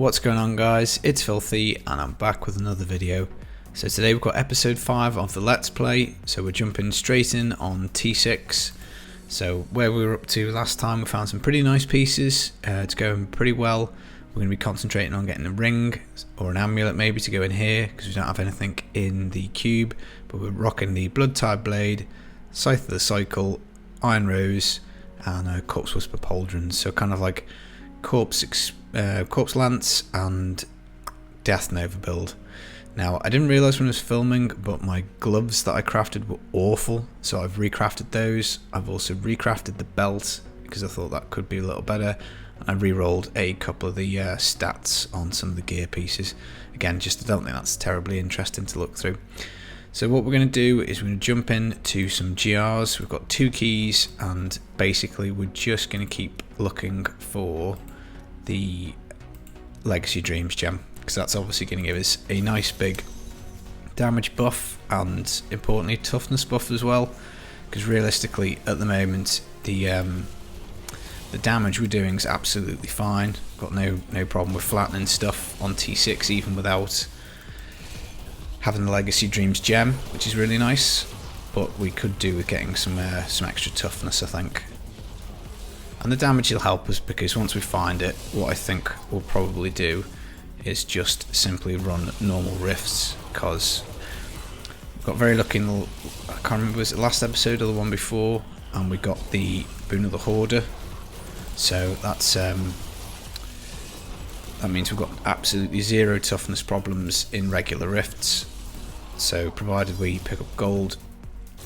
What's going on, guys? It's Filthy and I'm back with another video. So today we've got episode 5 of the Let's Play, so we're jumping straight in on T6. So where we were up to last time, we found some pretty nice pieces. It's going pretty well. We're going to be concentrating on getting a ring or an amulet maybe to go in here, because we don't have anything in the cube. But we're rocking the Blood-Tide Blade, Scythe of the Cycle, Iron Rose and Corpse Whisper Pauldrons. So kind of like Corpse Lance and Death Nova build. Now I didn't realise when I was filming, but my gloves that I crafted were awful, so I've recrafted those. I've also recrafted the belt because I thought that could be a little better. I re-rolled a couple of the stats on some of the gear pieces. Again, just I don't think that's terribly interesting to look through. So what we're going to do is we're going to jump into some GRs. We've got 2 keys and basically we're just going to keep looking for the Legacy Dreams gem, because that's obviously going to give us a nice big damage buff and importantly toughness buff as well, because realistically at the moment the damage we're doing is absolutely fine. Got no problem with flattening stuff on T6 even without having the Legacy Dreams gem, which is really nice, but we could do with getting some extra toughness, I think. And the damage will help us, because once we find it, what I think we'll probably do is just simply run normal rifts, because we got very lucky in the, I can't remember, was it last episode or the one before, and we got the Boon of the Hoarder. So that's that means we've got absolutely 0 toughness problems in regular rifts. So provided we pick up gold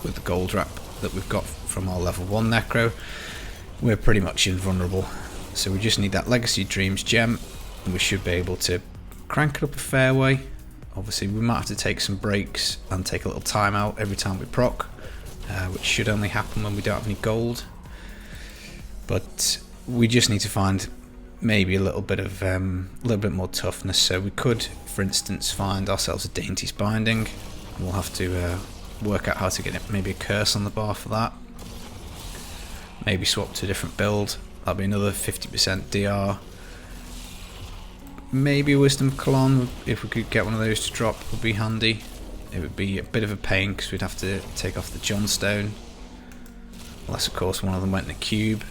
with the gold wrap that we've got from our level 1 Necro, we're pretty much invulnerable. So we just need that Legacy Dreams gem and we should be able to crank it up a fair way. Obviously we might have to take some breaks and take a little time out every time we proc, which should only happen when we don't have any gold. But we just need to find maybe a little bit more toughness. So we could, for instance, find ourselves a Dainty's Binding. We'll have to work out how to get it, maybe a curse on the bar for that. Maybe swap to a different build. That'll be another 50% DR. Maybe a Wisdom Colon, if we could get one of those to drop, would be handy. It would be a bit of a pain because we'd have to take off the Johnstone, unless of course one of them went in a cube.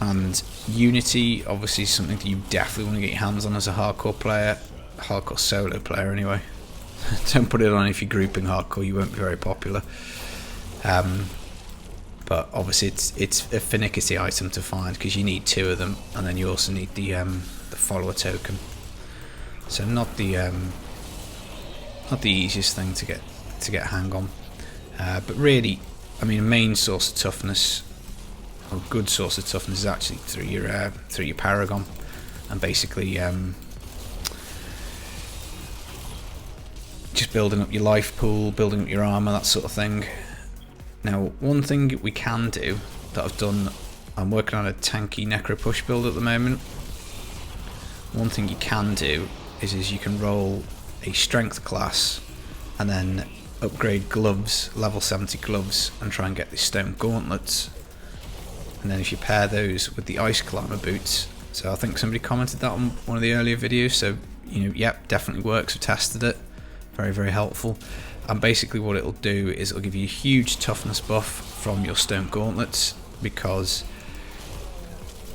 And Unity, obviously something that you definitely want to get your hands on as a hardcore player, hardcore solo player anyway. Don't put it on if you're grouping hardcore, you won't be very popular. But obviously it's a finicky item to find, because you need 2 of them, and then you also need the follower token. So not the easiest thing to get a hang on. But really, I mean, a main source of toughness, or a good source of toughness, is actually through your Paragon, and basically just building up your life pool, building up your armor, that sort of thing. Now, one thing we can do that I've done, I'm working on a tanky Necro push build at the moment. One thing you can do is you can roll a strength class and then upgrade gloves, level 70 gloves, and try and get the stone gauntlets. And then if you pair those with the ice climber boots, so I think somebody commented that on one of the earlier videos, so you know, yep, definitely works, I've tested it, very, very helpful. And basically what it'll do is it'll give you a huge toughness buff from your stone gauntlets, because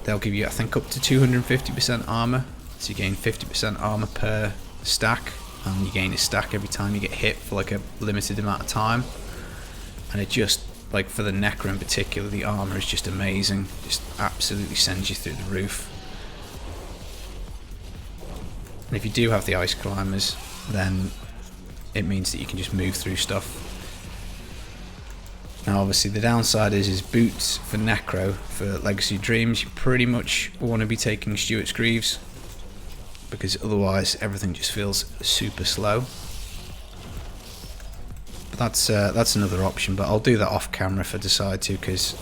they'll give you, I think, up to 250% armor, so you gain 50% armor per stack, and you gain a stack every time you get hit for like a limited amount of time. And it just, like for the Necro in particular, the armor is just amazing, just absolutely sends you through the roof. And if you do have the ice climbers, then it means that you can just move through stuff. Now obviously the downside is boots for Necro. For Legacy Dreams, you pretty much want to be taking Stuart's Greaves, because otherwise everything just feels super slow. But that's another option, but I'll do that off camera if I decide to, because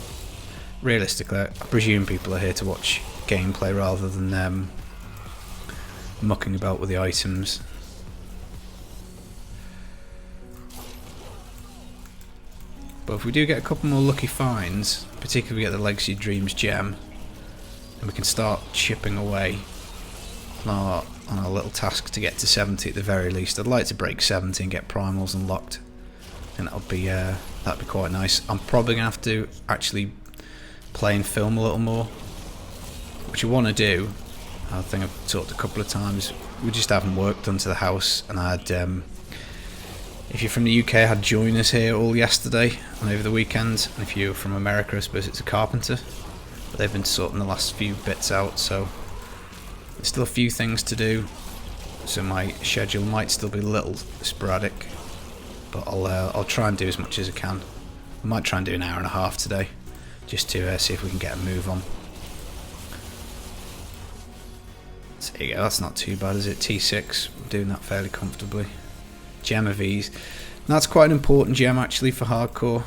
realistically I presume people are here to watch gameplay rather than mucking about with the items. But if we do get a couple more lucky finds, particularly we get the Legacy Dreams gem, and we can start chipping away on our little task to get to 70 at the very least. I'd like to break 70 and get primals unlocked, and that'd be quite nice. I'm probably gonna have to actually play and film a little more, which I want to do. I think I've talked a couple of times. We just haven't work done to the house, and I had, if you're from the UK, I had joiners here all yesterday and over the weekend, and if you're from America, I suppose it's a carpenter. But they've been sorting the last few bits out, so there's still a few things to do. So my schedule might still be a little sporadic, but I'll try and do as much as I can. I might try and do an hour and a half today, just to see if we can get a move on. So there you go, that's not too bad, is it? T6, we're doing that fairly comfortably. Gem of Ease. That's quite an important gem actually for hardcore.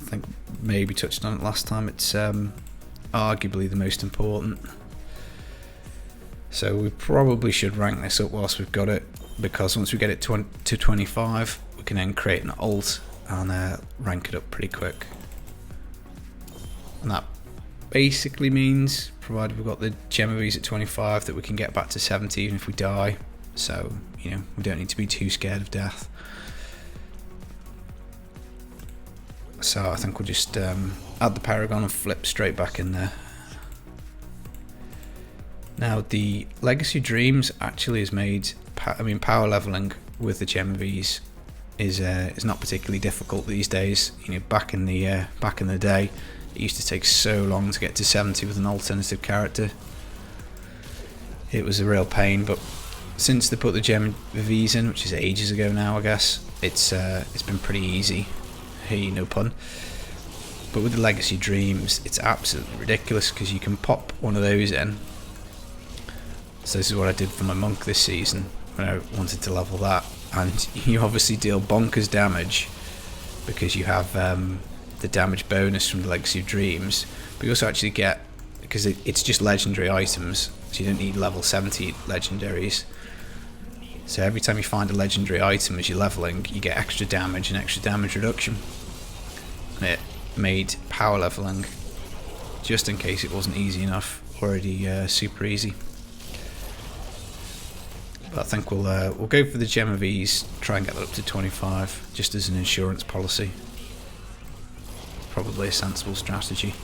I think maybe touched on it last time. It's arguably the most important. So we probably should rank this up whilst we've got it, because once we get it to 25, we can then create an alt and rank it up pretty quick. And that basically means, provided we've got the gem of Ease at 25, that we can get back to 70 even if we die. So, you know, we don't need to be too scared of death. So I think we'll just add the Paragon and flip straight back in there. Now the Legacy Dreams actually has made, power leveling with the Gem of Ease is not particularly difficult these days. You know, back in the day, it used to take so long to get to 70 with an alternative character. It was a real pain, but since they put the Gem of Ease in, which is ages ago now, I guess, it's been pretty easy. Hey, no pun. But with the Legacy Dreams, it's absolutely ridiculous because you can pop one of those in. So this is what I did for my monk this season when I wanted to level that, and you obviously deal bonkers damage because you have the damage bonus from the Legacy of Dreams, but you also actually get, because it's just legendary items, so you don't need level 70 legendaries. So every time you find a legendary item as you're leveling, you get extra damage and extra damage reduction. And it made power leveling, just in case it wasn't easy enough, already super easy. But I think we'll go for the Gem of Ease, try and get that up to 25, just as an insurance policy. Probably a sensible strategy.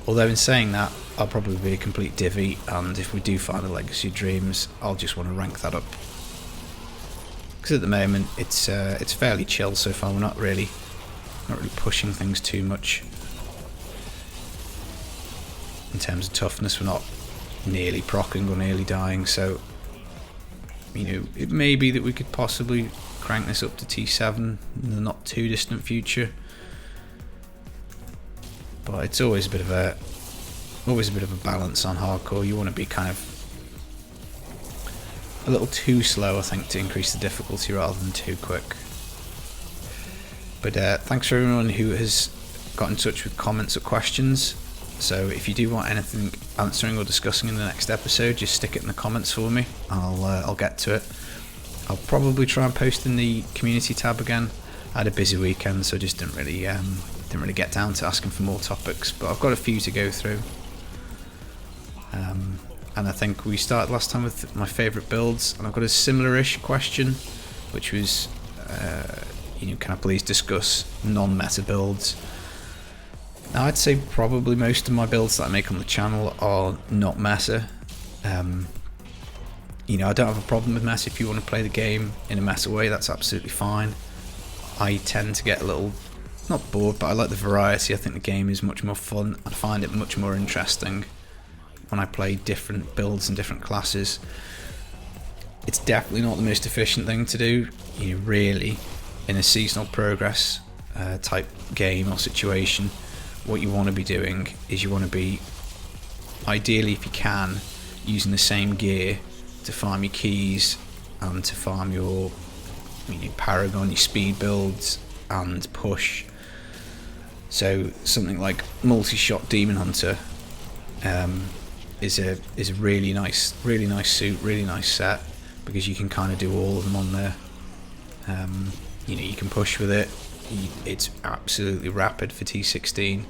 Although in saying that, I'll probably be a complete divvy, and if we do find a Legacy Dreams, I'll just want to rank that up. Because at the moment it's fairly chill so far. We're not really pushing things too much in terms of toughness. We're not nearly proccing or nearly dying, so you know, it may be that we could possibly crank this up to T7 in the not too distant future. But it's always a bit of a balance on hardcore. You want to be kind of a little too slow, I think, to increase the difficulty rather than too quick. But thanks for everyone who has got in touch with comments or questions. So if you do want anything answering or discussing in the next episode, just stick it in the comments for me. I'll get to it. I'll probably try and post in the community tab again. I had a busy weekend, so I just didn't really get down to asking for more topics. But I've got a few to go through. And I think we started last time with my favourite builds, and I've got a similar-ish question, which was, can I please discuss non-meta builds? Now, I'd say probably most of my builds that I make on the channel are not meta. I don't have a problem with meta. If you want to play the game in a meta way, that's absolutely fine. I tend to get a little, not bored, but I like the variety. I think the game is much more fun. I find it much more interesting when I play different builds and different classes. It's definitely not the most efficient thing to do. Really, in a seasonal progress type game or situation, what you want to be doing is you want to be, ideally if you can, using the same gear to farm your keys and to farm your Paragon, your speed builds and push. So something like multi-shot Demon Hunter is a really nice suit, really nice set, because you can kind of do all of them on there. You can push with it. It's absolutely rapid for T16.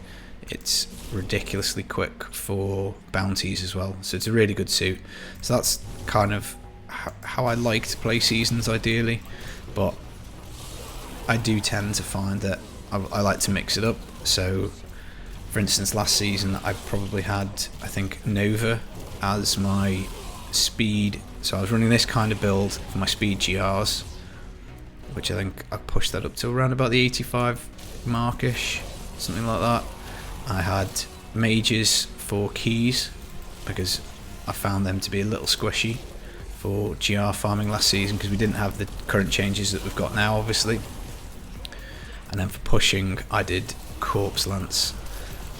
it's ridiculously quick for bounties as well, so it's a really good suit. So that's kind of how I like to play seasons ideally, but I do tend to find that I like to mix it up. So for instance, last season I probably had, I think, Nova as my speed, so I was running this kind of build for my speed GRs, which I think I pushed that up to around about the 85 markish, something like that. I had mages for keys because I found them to be a little squishy for GR farming last season, because we didn't have the current changes that we've got now, obviously. And then for pushing, I did Corpse Lance,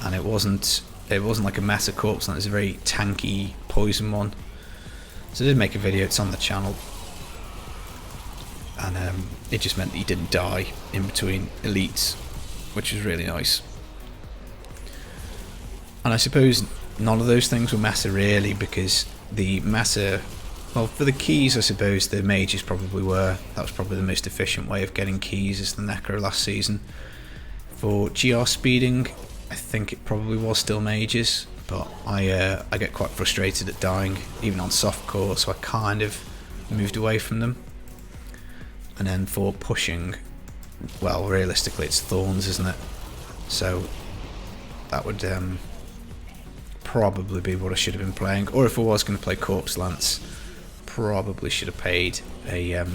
and it wasn't like a meta Corpse Lance. It's a very tanky poison one. So I did make a video. It's on the channel, and it just meant that you didn't die in between elites, which was really nice. And I suppose none of those things were meta really, because the meta, well, for the keys I suppose the mages probably were. That was probably the most efficient way of getting keys, as the Necro last season. For GR speeding, I think it probably was still mages, but I get quite frustrated at dying even on softcore, so I kind of moved away from them. And then for pushing, well, realistically it's thorns, isn't it? So that would probably be what I should have been playing. Or if I was going to play Corpse Lance, probably should have paid a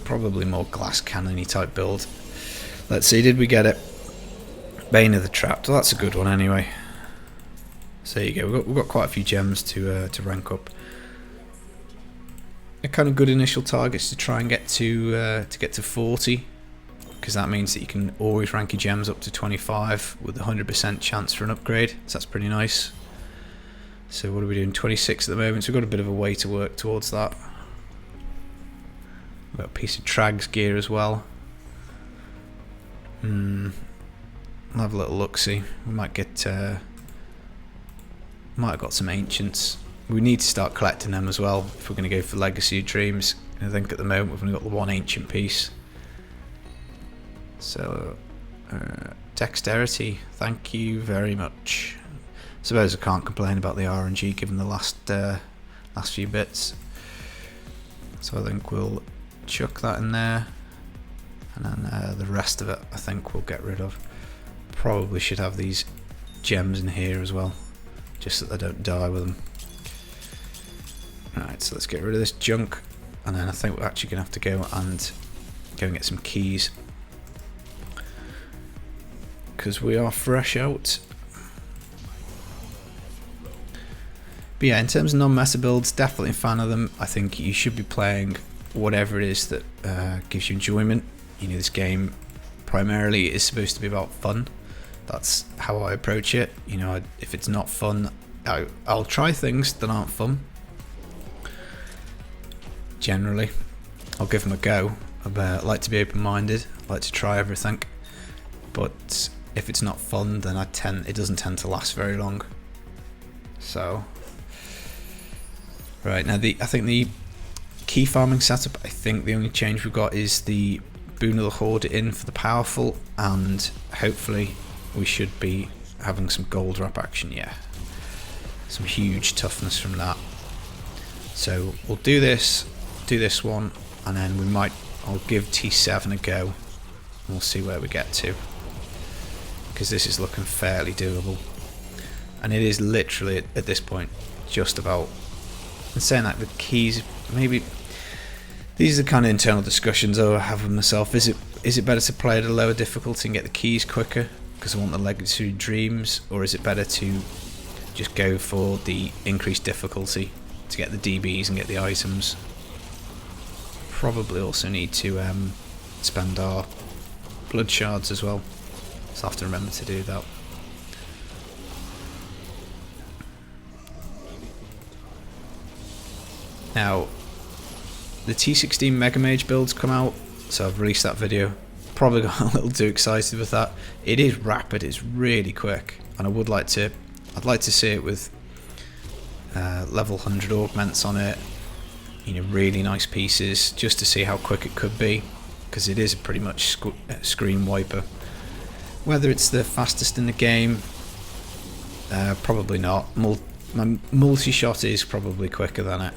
probably more glass cannon-y type build. Let's see, did we get it? Bane of the Trapped. Well, that's a good one anyway. So there you go. We've got quite a few gems to rank up. A kind of good initial targets to try and get to 40, because that means that you can always rank your gems up to 25 with a 100% chance for an upgrade. So that's pretty nice. So what are we doing? 26 at the moment. So we've got a bit of a way to work towards that. We've got a piece of Trag's gear as well. I'll have a little look, see. We might get might have got some ancients. We need to start collecting them as well if we're going to go for Legacy of Dreams. I think at the moment we've only got the one ancient piece. So dexterity, thank you very much. Suppose I can't complain about the RNG given the last few bits. So I think we'll chuck that in there, and then the rest of it I think we'll get rid of. Probably should have these gems in here as well, just so that they don't die with them. Alright, so let's get rid of this junk, and then I think we're actually going to have to go and get some keys, because we are fresh out. But yeah, in terms of non-meta builds, definitely a fan of them. I think you should be playing whatever it is that gives you enjoyment. You know, this game primarily is supposed to be about fun. That's how I approach it. You know, if it's not fun, I'll try things that aren't fun. Generally, I'll give them a go. I like to be open-minded. I like to try everything. But if it's not fun, then it doesn't tend to last very long. So, right now, I think the key farming setup, I think the only change we've got is the Boon of the Horde in for the powerful, and hopefully we should be having some gold wrap action. Yeah, some huge toughness from that. So we'll do this one, and then I'll give T7 a go, and we'll see where we get to, because this is looking fairly doable, and it is literally at this point just about. And saying that, the keys, maybe these are the kind of internal discussions I have with myself. Is it better to play at a lower difficulty and get the keys quicker because I want the Legacy Dreams, or is it better to just go for the increased difficulty to get the DBs and get the items? Probably also need to spend our blood shards as well, so I have to remember to do that. Now, the T16 Mega Mage builds come out, so I've released that video. Probably got a little too excited with that. It is rapid, it's really quick, and I'd like to see it with level 100 augments on it. You know, really nice pieces, just to see how quick it could be, because it is pretty much screen wiper. Whether it's the fastest in the game, probably not. My multi-shot is probably quicker than it,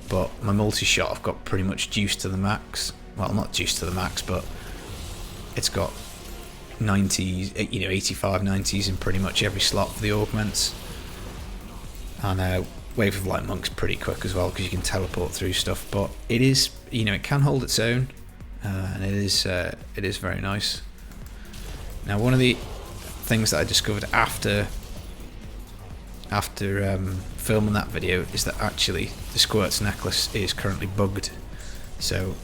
but my multi-shot I've got pretty much juiced to the max. Well, not juiced to the max, but it's got 90s, 85, 90s in pretty much every slot for the augments. And Wave of Light Monk's pretty quick as well because you can teleport through stuff. But it is, it can hold its own, and it is very nice. Now, one of the things that I discovered after filming that video is that actually the Squirt's necklace is currently bugged, so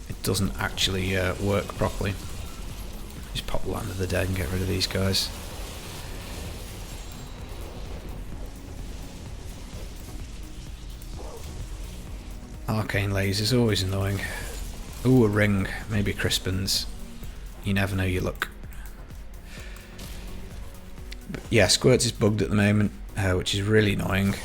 it doesn't actually work properly. Just pop Land of the Dead and get rid of these guys. Arcane lasers, always annoying. Ooh, a ring, maybe Crispin's. You never know your luck. But yeah, Squirts is bugged at the moment, which is really annoying.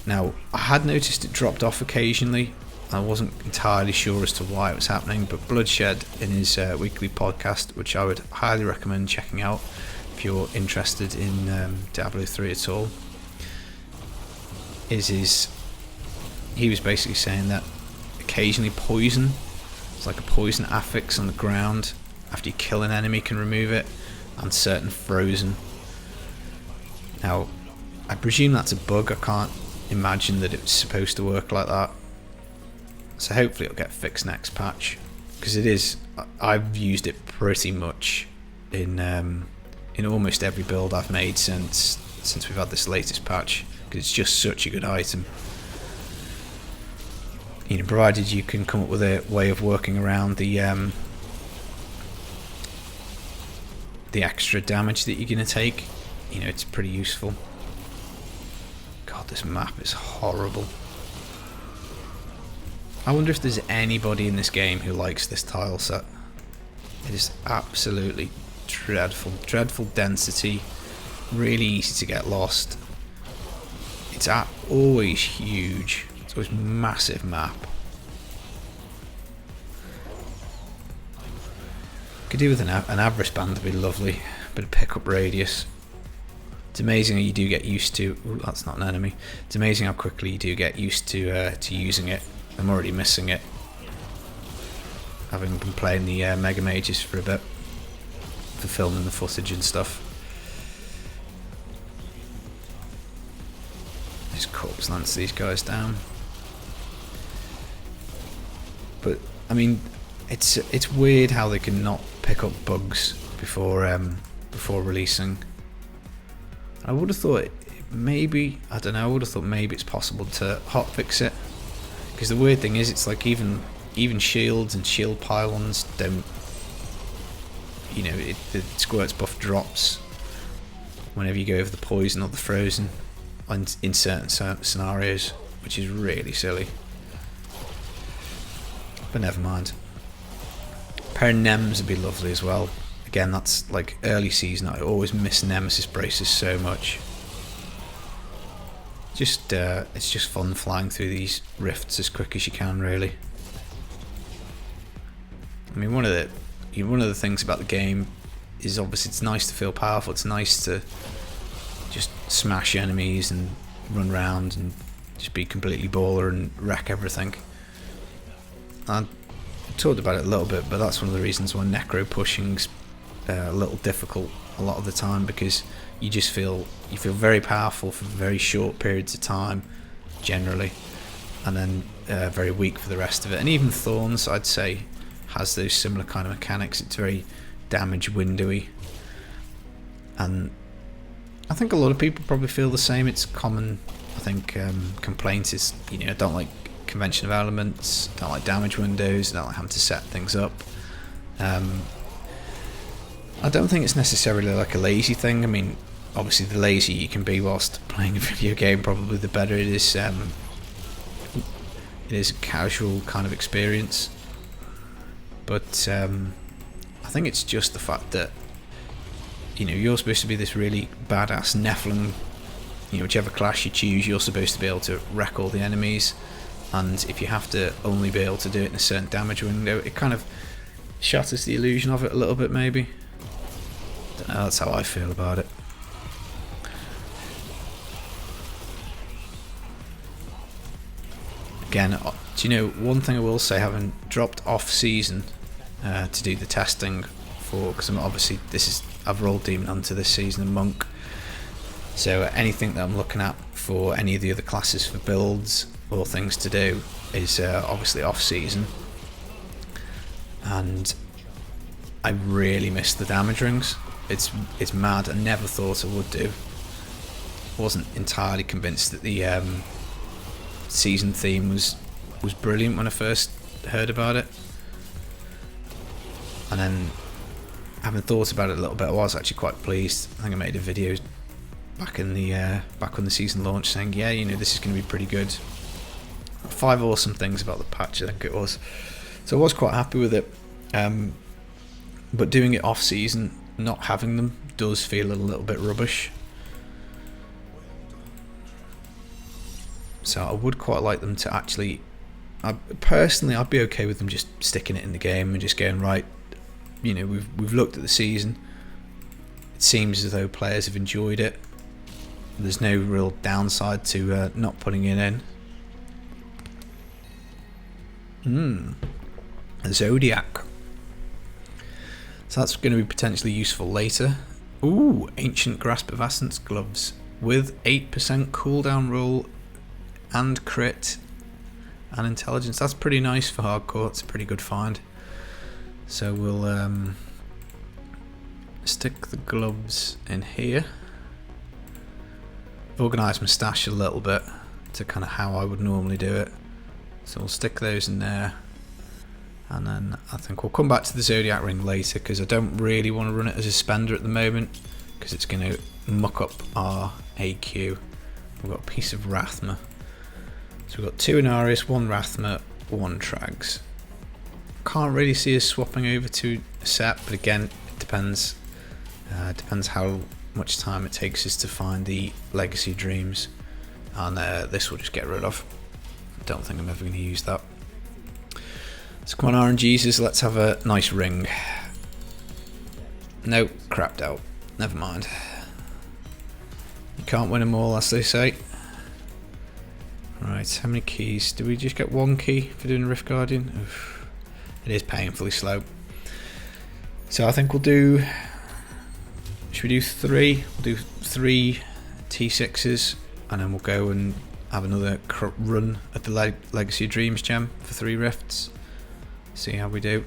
Now, I had noticed it dropped off occasionally. I wasn't entirely sure as to why it was happening, but Bloodshed in his weekly podcast, which I would highly recommend checking out if you're interested in Diablo 3 at all, he was basically saying that occasionally poison, it's like a poison affix on the ground, after you kill an enemy can remove it, and certain frozen. Now, I presume that's a bug. I can't imagine that it's supposed to work like that. So hopefully it'll get fixed next patch, because it is. I've used it pretty much in almost every build I've made since we've had this latest patch, because it's just such a good item. Provided you can come up with a way of working around the extra damage that you're going to take, it's pretty useful. God, this map is horrible. I wonder if there's anybody in this game who likes this tile set. It is absolutely dreadful. Dreadful density, really easy to get lost. It's always huge. It's always massive map. Could do with an Avarice Band, would be lovely. Bit of pickup radius. It's amazing how you do get used to. Ooh, that's not an enemy. It's amazing how quickly you do get used to using it. I'm already missing it, having been playing the Mega Mages for a bit, for filming the footage and stuff. Just corpse lance these guys down. But I mean, it's weird how they can not pick up bugs before releasing. I would have thought maybe, I don't know, I would have thought maybe it's possible to hotfix it. Because the weird thing is, it's like even shields and shield pylons don't, the Squirt's buff drops whenever you go over the poison or the frozen in certain scenarios, which is really silly. But never mind. Pair of Nems would be lovely as well. Again, that's like early season. I always miss Nemesis braces so much. It's just fun flying through these rifts as quick as you can, really. I mean, one of the things about the game is obviously it's nice to feel powerful. It's nice to just smash enemies and run around and just be completely baller and wreck everything. I talked about it a little bit, but that's one of the reasons why Necro pushing's a little difficult a lot of the time, because you just feel very powerful for very short periods of time generally, and then very weak for the rest of it. And even Thorns, I'd say, has those similar kind of mechanics. It's very damage windowy, and I think a lot of people probably feel the same. It's common, I think, complaint is, I don't like convention of elements, don't like damage windows, don't like having to set things up. I don't think it's necessarily like a lazy thing. I mean, obviously the lazier you can be whilst playing a video game, probably the better it is. It is a casual kind of experience, but I think it's just the fact that you're supposed to be this really badass Nephilim. Whichever class you choose, you're supposed to be able to wreck all the enemies, and if you have to only be able to do it in a certain damage window, it shatters the illusion of it a little bit, maybe. Don't know, that's how I feel about it. Again, do you know, one thing I will say, having dropped off season to do the testing for, because I'm obviously, I've rolled Demon Hunter this season and Monk, so anything that I'm looking at for any of the other classes for builds or things to do is obviously off season, and I really miss the damage rings. It's mad. I never thought I would do. Wasn't entirely convinced that the season theme was brilliant when I first heard about it, and then having thought about it a little bit, I was actually quite pleased. I think I made a video back when the season launched saying, yeah, you know, this is going to be pretty good. 5 awesome things about the patch, I think it was. So I was quite happy with it. But doing it off season, not having them, does feel a little bit rubbish. So I would quite like them to actually, personally, I'd be okay with them just sticking it in the game and just going, right, you know, we've looked at the season. It seems as though players have enjoyed it. There's no real downside to not putting it in. Zodiac. So that's going to be potentially useful later. Ooh, Ancient Grasp of Essence gloves with 8% cooldown roll and crit and intelligence. That's pretty nice for hardcore. It's a pretty good find. So we'll stick the gloves in here. I've organised my stash a little bit to kind of how I would normally do it. So we'll stick those in there. And then I think we'll come back to the Zodiac ring later, because I don't really want to run it as a spender at the moment, because it's going to muck up our AQ. We've got a piece of Rathma. So we've got 2 Inarius, 1 Rathma, 1 Trags. Can't really see us swapping over to a set, but again, it depends. Depends how much time it takes us to find the Legacy Dreams, and this will just get rid of. Don't think I'm ever going to use that. So come on, RNGesus, let's have a nice ring. No, crapped out. Never mind. You can't win them all, as they say. Right, how many keys? Do we just get 1 key for doing Rift Guardian? Oof. It is painfully slow. So I think we'll do... Should we do 3? We'll do 3 T6s, and then we'll go and have another run at the Legacy of Dreams gem for 3 rifts. See how we do.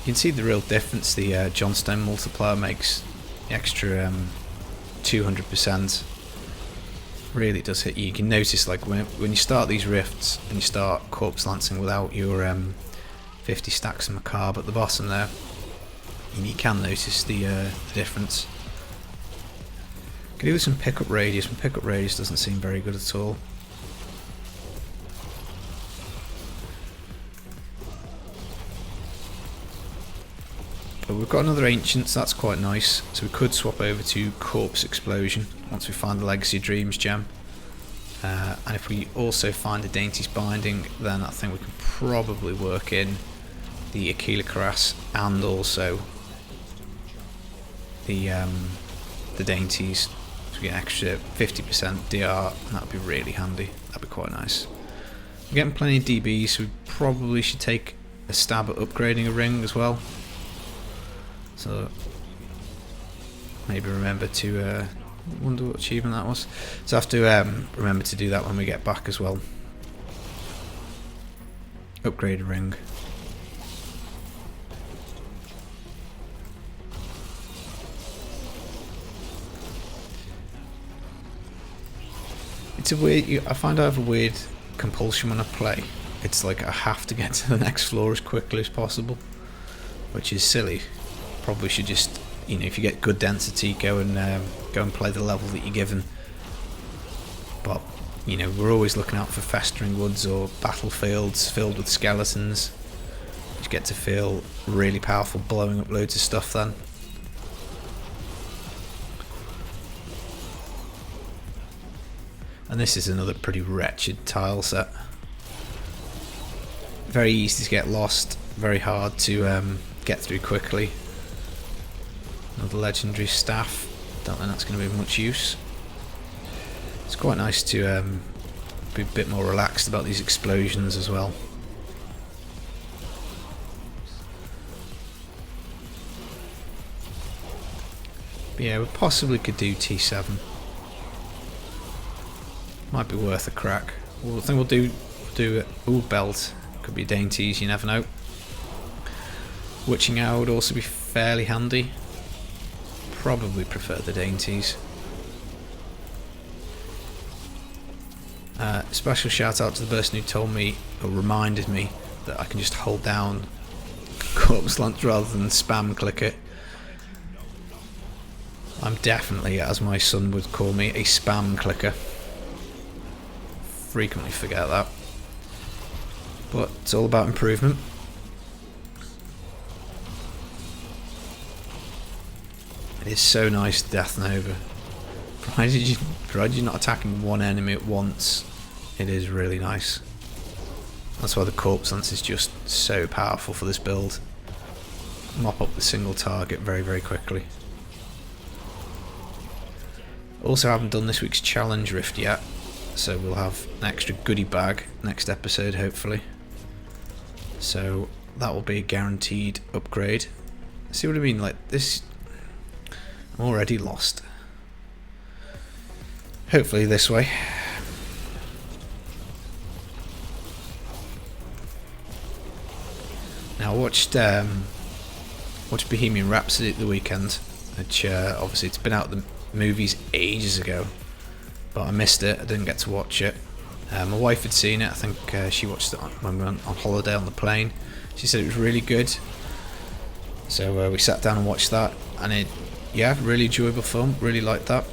You can see the real difference the Johnstone multiplier makes. The extra 200% really does hit you. You can notice, like, when you start these rifts and you start corpse lancing without your 50 stacks of macabre at the bottom there, and you can notice the difference. Could do with some pickup radius. My pickup radius doesn't seem very good at all. But we've got another Ancient, so that's quite nice. So we could swap over to Corpse Explosion once we find the Legacy Dreams gem. And if we also find a Dainty's Binding, then I think we can probably work in the Aquila Cuirass and also the Dainties. So we get an extra 50% DR, and that would be really handy. That'd be quite nice. We're getting plenty of DBs, so we probably should take a stab at upgrading a ring as well. So maybe remember to wonder what achievement that was. So I have to remember to do that when we get back as well. Upgrade a ring. It's a weird. I find I have a weird compulsion when I play. It's like I have to get to the next floor as quickly as possible, which is silly. Probably should just, you know, if you get good density, go and play the level that you're given. But you know, we're always looking out for festering woods or battlefields filled with skeletons. You get to feel really powerful, blowing up loads of stuff then. And this is another pretty wretched tile set. very easy to get lost, very hard to get through quickly. Another legendary staff. Don't think that's going to be of much use. It's quite nice to be a bit more relaxed about these explosions as well. But yeah, we possibly could do T7. Might be worth a crack. I think we'll do ooh, belt. Could be dainties, you never know. Witching hour would also be fairly handy. Probably prefer the dainties. Special shout out to the person who told me, or reminded me, that I can just hold down corpse launch rather than spam click it. I'm definitely, as my son would call me, a spam clicker. Frequently forget that. But it's all about improvement. It is so nice, Death Nova. Provided you're not attacking one enemy at once, it is really nice. That's why the Corpse Lance is just so powerful for this build. Mop up the single target very, very quickly. Also haven't done this week's challenge rift yet, so we'll have an extra goodie bag next episode hopefully. So that will be a guaranteed upgrade. See what I mean, like this, I'm already lost. Hopefully this way. Now I watched Bohemian Rhapsody at the weekend, which obviously it's been out the movies ages ago, but I missed it. I didn't get to watch it. My wife had seen it. I think she watched it when we went on holiday on the plane. She said it was really good, so we sat down and watched that, and yeah, really enjoyable film. Really liked that.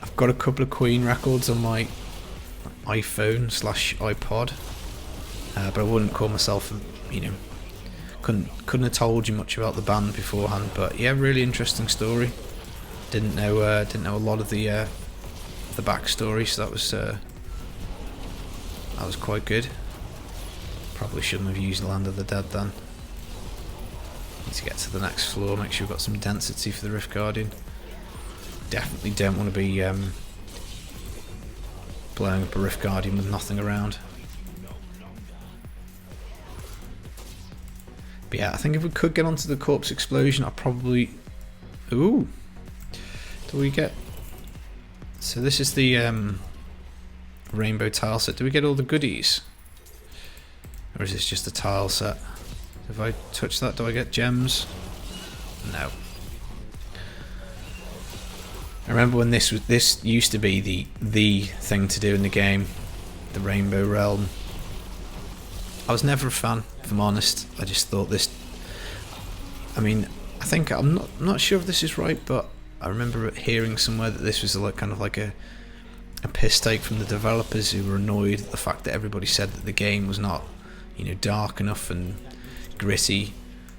I've got a couple of Queen records on my iPhone/iPod, but I wouldn't call myself, couldn't have told you much about the band beforehand. But yeah, really interesting story. Didn't know a lot of the backstory, so that was quite good. Probably shouldn't have used Land of the Dead then. Need to get to the next floor, make sure we've got some density for the Rift Guardian. Definitely don't want to be blowing up a Rift Guardian with nothing around. But yeah, I think if we could get onto the corpse explosion, I'll probably... Ooh! Do we get... So this is the rainbow tile set. Do we get all the goodies? Or is this just a tile set? If I touch that, do I get gems? No. I remember when this used to be the thing to do in the game, the Rainbow Realm. I was never a fan, if I'm honest. I just thought this... I mean, I think I'm not sure if this is right, but I remember hearing somewhere that this was like kind of like a piss take from the developers, who were annoyed at the fact that everybody said that the game was not, dark enough and gritty.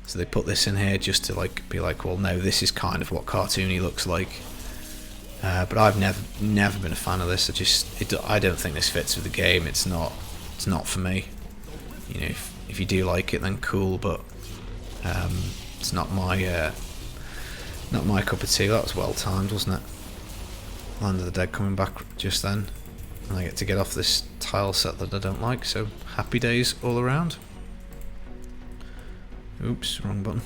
So they put this in here just to be like, well, no, this is kind of what cartoony looks like. But I've never been a fan of this. I don't think this fits with the game. It's not for me. If you do like it, then cool. But it's not my cup of tea. That was well timed, wasn't it? Land of the Dead coming back just then, and I get to get off this tile set that I don't like. So happy days all around. Oops, wrong button.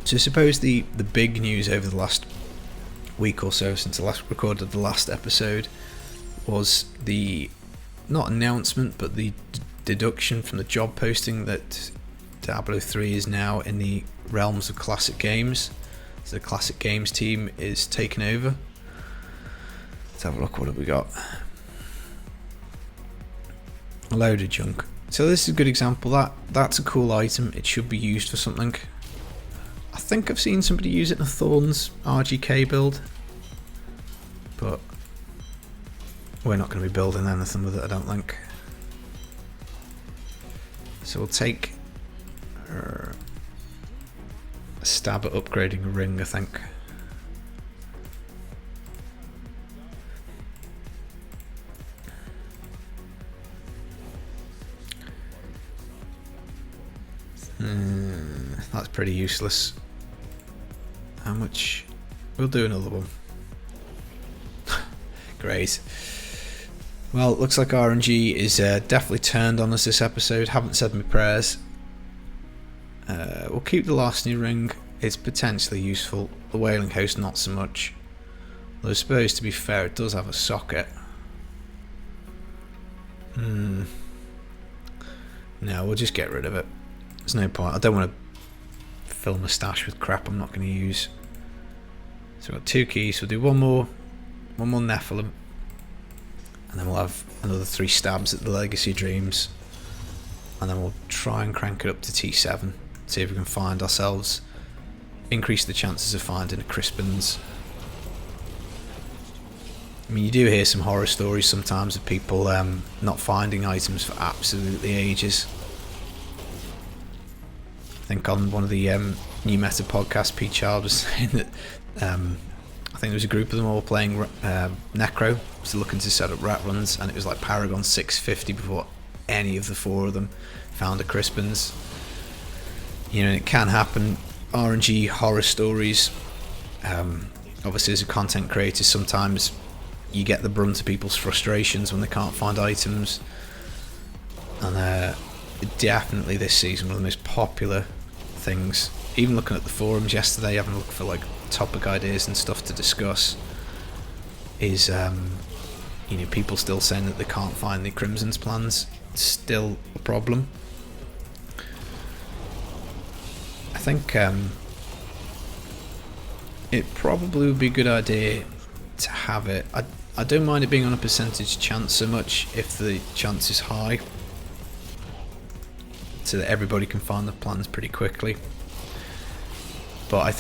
So I suppose the big news over the last week or so, since I last recorded the last episode, was the, not announcement, but the deduction from the job posting that Diablo 3 is now in the realms of Classic Games. So the Classic Games team is taken over. Let's have a look. What have we got? A load of junk. So this is a good example. That's a cool item. It should be used for something. I think I've seen somebody use it in a Thorns RGK build, but we're not going to be building anything with it, I don't think. So we'll take a stab at upgrading a ring, I think. That's pretty useless. How much? We'll do another one. Great. Well, it looks like RNG is definitely turned on us this episode. Haven't said my prayers. We'll keep the larceny ring. It's potentially useful. The whaling host not so much. Though I suppose, to be fair, it does have a socket. No, we'll just get rid of it. There's no point. I don't want to fill my stash with crap I'm not going to use. So we've got 2 keys. We'll do one more Nephilim, and then we'll have another 3 stabs at the Legacy Dreams, and then we'll try and crank it up to T7. See if we can find ourselves, increase the chances of finding a Crispin's. I mean, you do hear some horror stories sometimes of people not finding items for absolutely ages. I think on one of the New Meta podcasts, Pete Child was saying that I think there was a group of them all playing Necro, was looking to set up rat runs, and it was like Paragon 650 before any of the 4 of them found a Crispin's. You know, it can happen. RNG horror stories. Obviously, as a content creator, sometimes you get the brunt of people's frustrations when they can't find items. And definitely this season, one of the most popular things. Even looking at the forums yesterday, having a look for like topic ideas and stuff to discuss, is you know, people still saying that they can't find the Crimson's plans. It's still a problem. I think it probably would be a good idea to have it. I don't mind it being on a percentage chance so much if the chance is high, so that everybody can find the plans pretty quickly. But I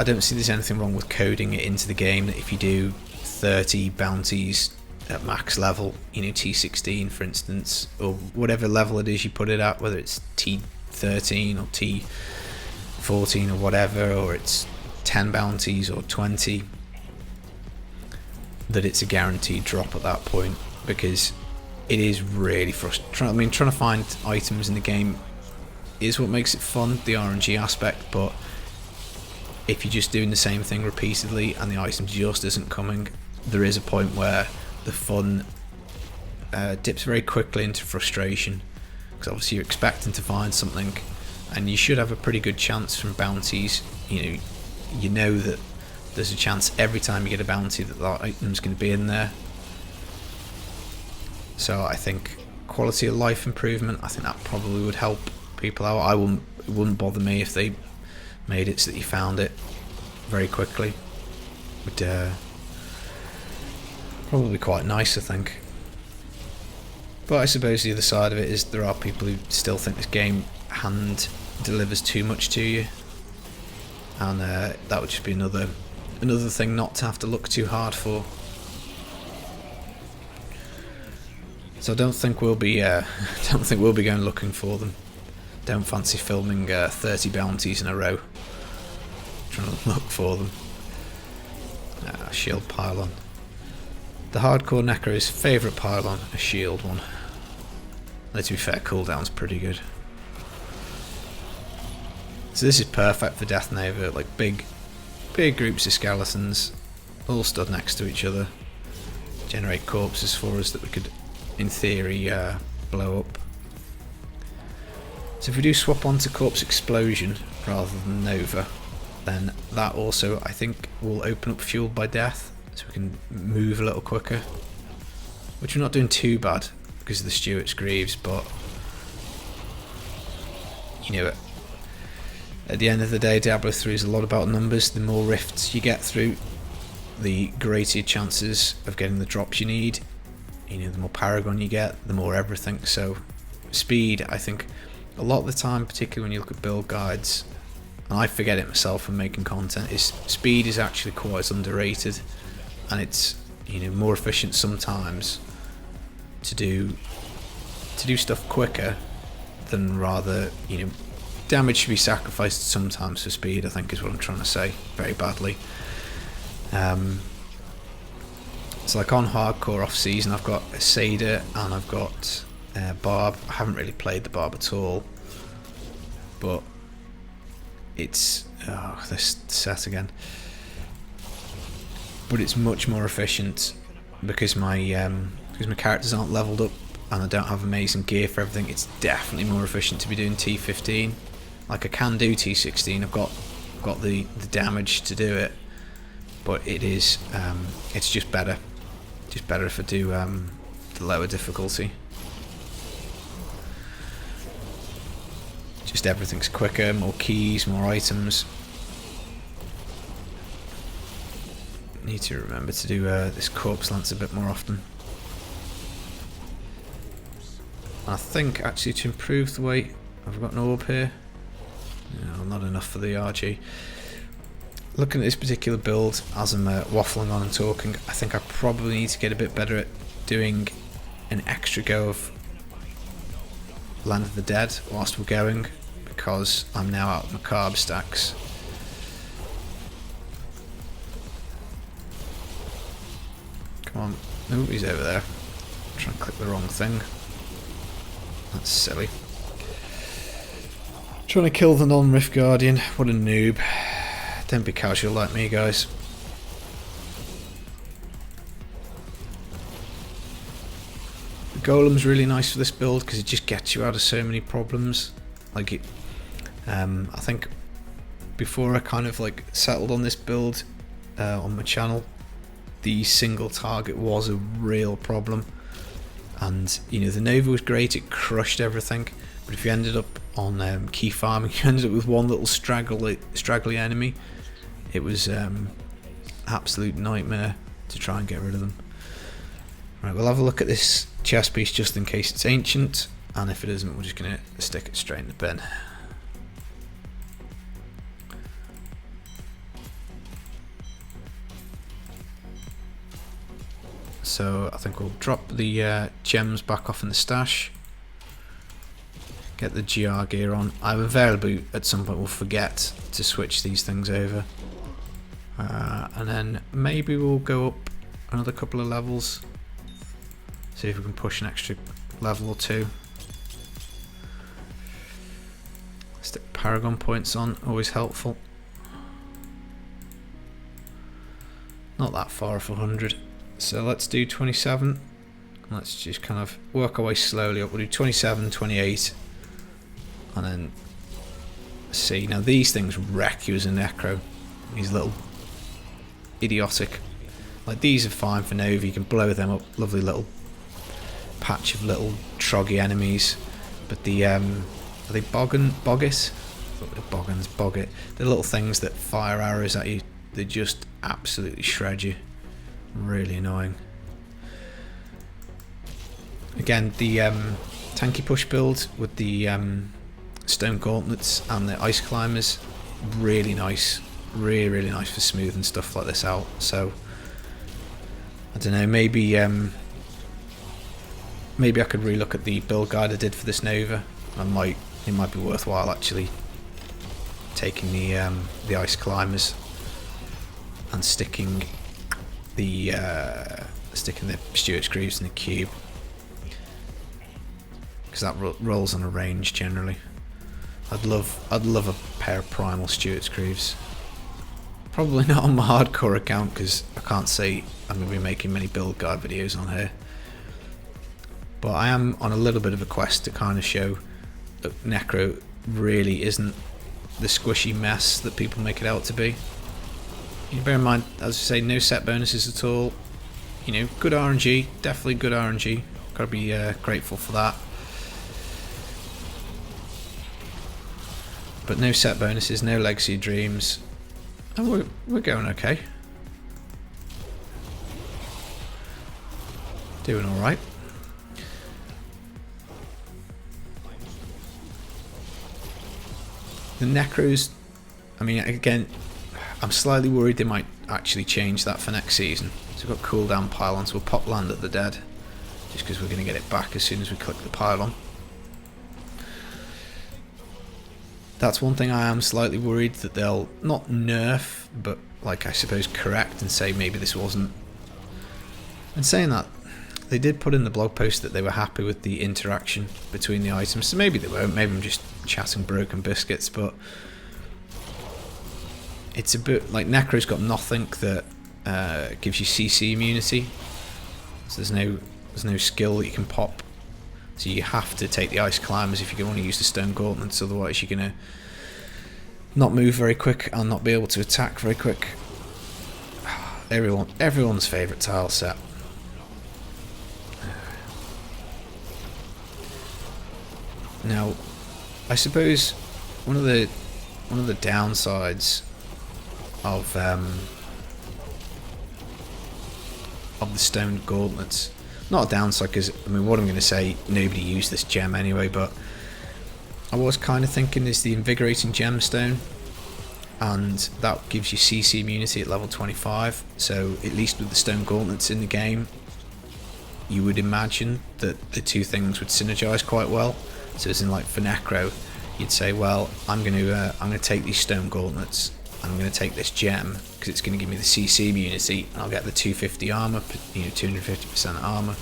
don't see there's anything wrong with coding it into the game that if you do 30 bounties at max level, you know, T16 for instance, or whatever level it is you put it at, whether it's T13 or T14 or whatever, or it's 10 bounties or 20, that it's a guaranteed drop at that point, because it is really frustrating. I mean, trying to find items in the game is what makes it fun, the RNG aspect, but if you're just doing the same thing repeatedly and the item just isn't coming, there is a point where the fun dips very quickly into frustration, because obviously you're expecting to find something and you should have a pretty good chance from bounties. You know that there's a chance every time you get a bounty that that item's going to be in there. So I think quality of life improvement, I think that probably would help people out. It wouldn't bother me if they made it so that you found it very quickly. Would probably be quite nice, I think. But I suppose the other side of it is there are people who still think this game hand delivers too much to you, and that would just be another thing not to have to look too hard for. So I don't think we'll be going looking for them. Don't fancy filming 30 bounties in a row trying to look for them. Shield pylon. The hardcore Necro's favourite pylon, a shield one. Though to be fair, cooldown's pretty good. So this is perfect for Death Nova, like big groups of skeletons all stood next to each other, generate corpses for us that we could in theory blow up. So if we do swap onto Corpse Explosion rather than Nova, then that also I think will open up Fueled by Death, so we can move a little quicker, which we're not doing too bad because of the Stuart's Greaves. But you know, at the end of the day, Diablo 3 is a lot about numbers. The more rifts you get through, the greater your chances of getting the drops you need. You know, the more Paragon you get, the more everything. So speed, I think a lot of the time, particularly when you look at build guides, and I forget it myself when making content, is speed is actually quite underrated, and it's, you know, more efficient sometimes to do stuff quicker than rather, you know, damage should be sacrificed sometimes for speed, I think is what I'm trying to say very badly. So like on hardcore off season, I've got a Seder and I've got Barb. I haven't really played the Barb at all, but it's this set again. But it's much more efficient because my characters aren't leveled up and I don't have amazing gear for everything. It's definitely more efficient to be doing T15. Like I can do T16. I've got the damage to do it, but it is it's just better. Just better if I do the lower difficulty. Just everything's quicker, more keys, more items. Need to remember to do this corpse lance a bit more often. I think actually to improve the weight, I've got an orb here. No, not enough for the RG. Looking at this particular build, as I'm waffling on and talking, I think I probably need to get a bit better at doing an extra go of Land of the Dead whilst we're going, because I'm now out of my carb stacks. Come on. Oh, he's over there. I'm trying to click the wrong thing. That's silly. Trying to kill the non-Rift Guardian. What a noob. Don't be casual like me, guys. The Golem's really nice for this build because it just gets you out of so many problems. Like it, I think before I kind of like settled on this build on my channel, the single target was a real problem, and you know, the Nova was great, it crushed everything, but if you ended up on key farming, you ended up with one little straggly enemy. It was absolute nightmare to try and get rid of them. Right, we'll have a look at this chest piece just in case it's ancient, and if it isn't, we're just going to stick it straight in the bin. So I think we'll drop the gems back off in the stash, get the GR gear on. I invariably at some point will forget to switch these things over, and then maybe we'll go up another couple of levels, see if we can push an extra level or two. Stick Paragon points on, always helpful. Not that far off 100. So let's do 27. Let's just kind of work our way slowly up. We'll do 27, 28, and then see. Now these things wreck you as a Necro. These little idiotic, like these are fine for Nova. You can blow them up. Lovely little patch of little troggy enemies. But the are they Boggis? Boggit. The little things that fire arrows at you. They just absolutely shred you. Really annoying. Again, the tanky push build with the stone gauntlets and the ice climbers, really nice, really nice for smoothing stuff like this out. So I don't know, maybe I could relook at the build guide I did for this Nova. It might be worthwhile actually taking the ice climbers and sticking the Stuart's Greaves in the cube, because that rolls on a range generally. I'd love a pair of primal Stuart's Greaves. Probably not on my hardcore account because I can't say I'm going to be making many build guide videos on here, but I am on a little bit of a quest to kind of show that Necro really isn't the squishy mess that people make it out to be. You bear in mind, as I say, no set bonuses at all. You know, good RNG, definitely good RNG. Gotta be grateful for that. But no set bonuses, no legacy dreams, and we're going okay. Doing all right. The Necros, I mean, again, I'm slightly worried they might actually change that for next season. So we've got cooldown pylon, so we'll pop Land of the Dead, just because we're going to get it back as soon as we click the pylon. That's one thing I am slightly worried that they'll not nerf, but like I suppose correct and say maybe this wasn't. And saying that, they did put in the blog post that they were happy with the interaction between the items, so maybe they won't, maybe I'm just chatting broken biscuits, but it's a bit like Necro's got nothing that gives you CC immunity, so there's no skill that you can pop, so you have to take the ice climbers if you want to use the stone gauntlets, otherwise you're gonna not move very quick and not be able to attack very quick. Everyone's favourite tile set. Now, I suppose one of the downsides of the stone gauntlets, not a downside, because I mean, what I'm going to say, nobody used this gem anyway, but I was kind of thinking is the invigorating gemstone, and that gives you CC immunity at level 25. So at least with the stone gauntlets in the game, you would imagine that the two things would synergize quite well. So as in, like for Necro, you'd say, well, I'm going to take these stone gauntlets, and I'm going to take this gem because it's going to give me the CC immunity, and I'll get the 250 armor, 250% armor,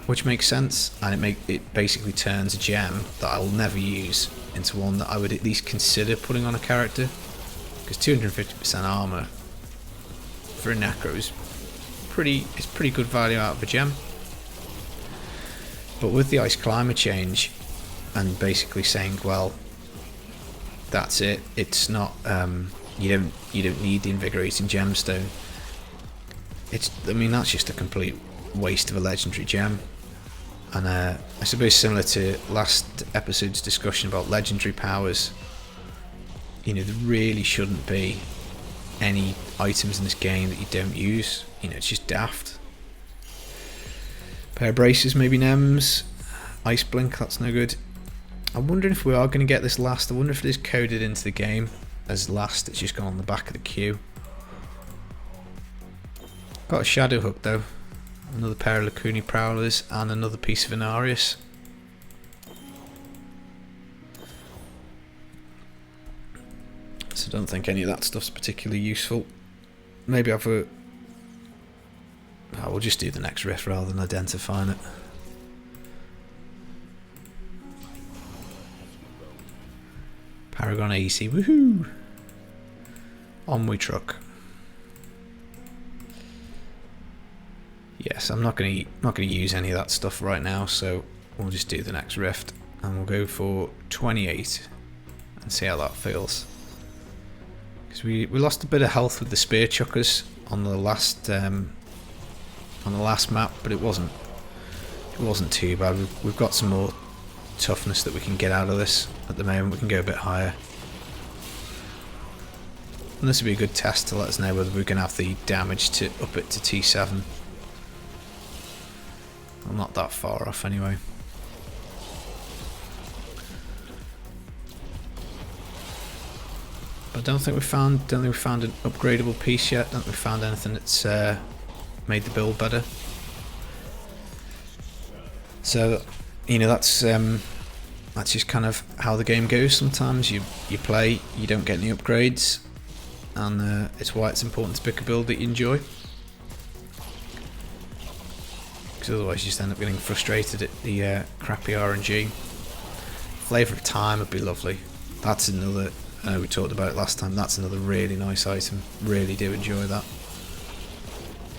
which makes sense, and it basically turns a gem that I'll never use into one that I would at least consider putting on a character, because 250% armor for a Necro is pretty good value out of a gem. But with the ice climber change, and basically saying, well, that's it. It's not. You don't need the invigorating gemstone. I mean, that's just a complete waste of a legendary gem. And I suppose similar to last episode's discussion about legendary powers, there really shouldn't be any items in this game that you don't use. It's just daft. Pair of braces, maybe Nems. Ice blink, that's no good. I'm wondering if we are going to get this last. I wonder if it is coded into the game as last. It's just gone on the back of the queue. Got a shadow hook though. Another pair of Lacuni Prowlers and another piece of Inarius. So I don't think any of that stuff's particularly useful. Maybe we'll just do the next riff rather than identifying it. Paragon AC, woohoo! On we truck. Yes, I'm not gonna use any of that stuff right now, so we'll just do the next rift, and we'll go for 28 and see how that feels. Because we lost a bit of health with the spear chuckers on the last map, but it wasn't too bad. We've got some more toughness that we can get out of this at the moment. We can go a bit higher, and this would be a good test to let us know whether we can have the damage to up it to T7. I'm not that far off anyway. But I don't think we found an upgradable piece yet. Don't think we found anything that's made the build better. So that's just kind of how the game goes. Sometimes you play, you don't get any upgrades, and it's why it's important to pick a build that you enjoy. Because otherwise you just end up getting frustrated at the crappy RNG. Flavour of Time would be lovely. That's another, I know we talked about it last time, that's another really nice item. Really do enjoy that.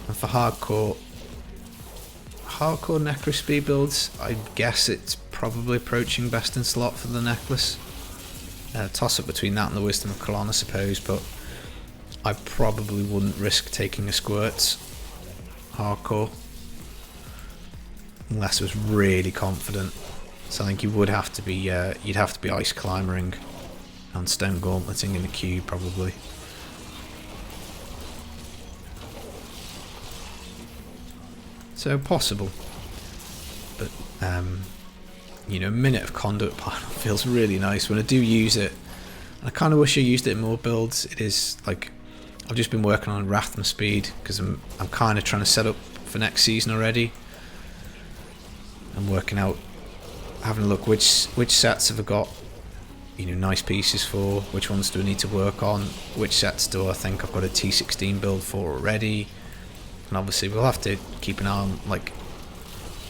And for hardcore Necro speed builds, I guess it's probably approaching best in slot for the necklace. Toss up between that and the Wisdom of Kalon, I suppose, but I probably wouldn't risk taking a squirts hardcore unless I was really confident. So I think you would have to be you'd have to be ice climbering and stone gauntleting in the queue probably. So possible, but a minute of conduit pile feels really nice when I do use it. And I kind of wish I used it in more builds. It is like I've just been working on Rathma speed because I'm kind of trying to set up for next season already. I'm working out, having a look which sets have I got nice pieces for, which ones do I need to work on, which sets do I think I've got a T16 build for already, and obviously we'll have to keep an eye on like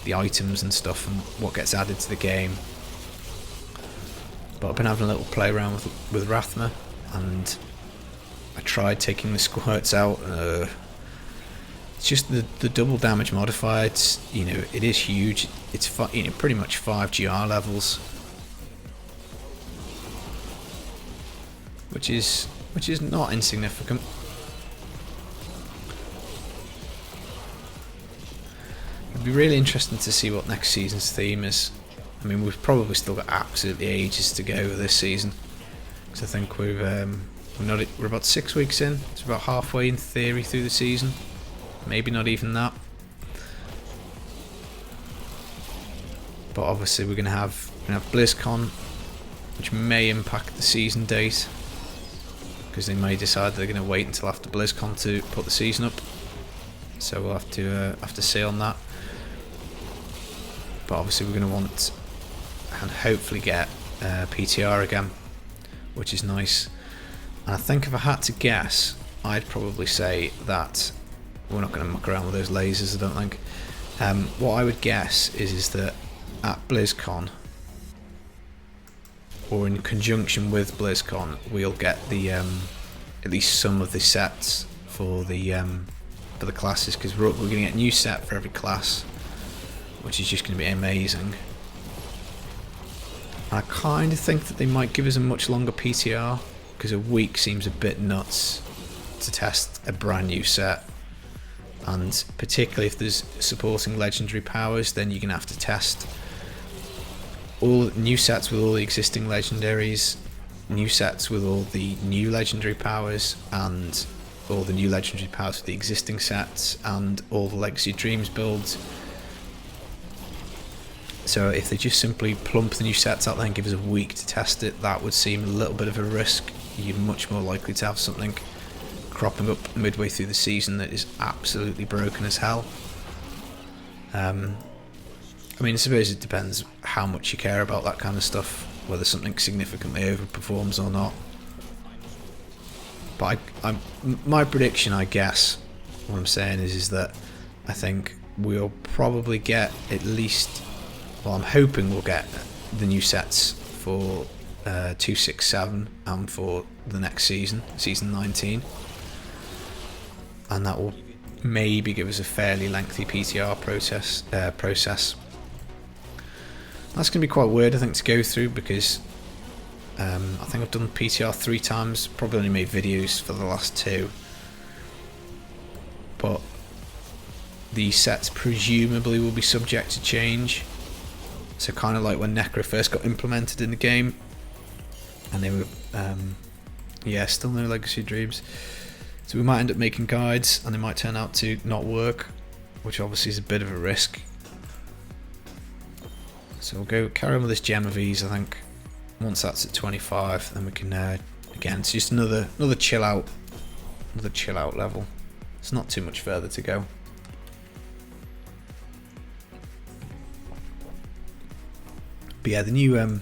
the items and stuff and what gets added to the game. But I've been having a little play around with Rathma, and I tried taking the squirts out. It's just the double damage modifier. It's, you know, it is huge. It's pretty much 5 GR levels, which is not insignificant. It'd be really interesting to see what next season's theme is. I mean, we've probably still got absolutely ages to go this season, because I think we're about 6 weeks in. It's about halfway in theory through the season, maybe not even that. But obviously we're gonna have BlizzCon, which may impact the season date, because they may decide they're gonna wait until after BlizzCon to put the season up. So we'll have to see on that. But obviously we're gonna want and hopefully get PTR again, which is nice. And I think if I had to guess, I'd probably say that we're not going to muck around with those lasers, I don't think. What I would guess is that at BlizzCon, or in conjunction with BlizzCon, we'll get the at least some of the sets for the classes, because we're going to get a new set for every class, which is just going to be amazing. I kind of think that they might give us a much longer PTR, because a week seems a bit nuts to test a brand new set, and particularly if there's supporting legendary powers, then you're going to have to test all new sets with all the existing legendaries, new sets with all the new legendary powers, and all the new legendary powers with the existing sets, and all the Legacy Dreams builds. So if they just simply plump the new sets out there and give us a week to test it, that would seem a little bit of a risk. You're much more likely to have something cropping up midway through the season that is absolutely broken as hell. I mean, I suppose it depends how much you care about that kind of stuff, whether something significantly overperforms or not. But my prediction, I guess, what I'm saying is that I think we'll probably get at least, well, I'm hoping we'll get the new sets for 267 and for the next season, season 19, and that will maybe give us a fairly lengthy PTR process. That's going to be quite weird, I think, to go through, because I think I've done PTR 3 times, probably only made videos for the last 2, but the sets presumably will be subject to change. So kind of like when Necro first got implemented in the game, and they were, yeah, still no Legacy Dreams. So we might end up making guides, and they might turn out to not work, which obviously is a bit of a risk. So we'll go carry on with this Gem of Ease, I think. Once that's at 25, then we can, again, it's just another chill out level. It's not too much further to go. But yeah, the new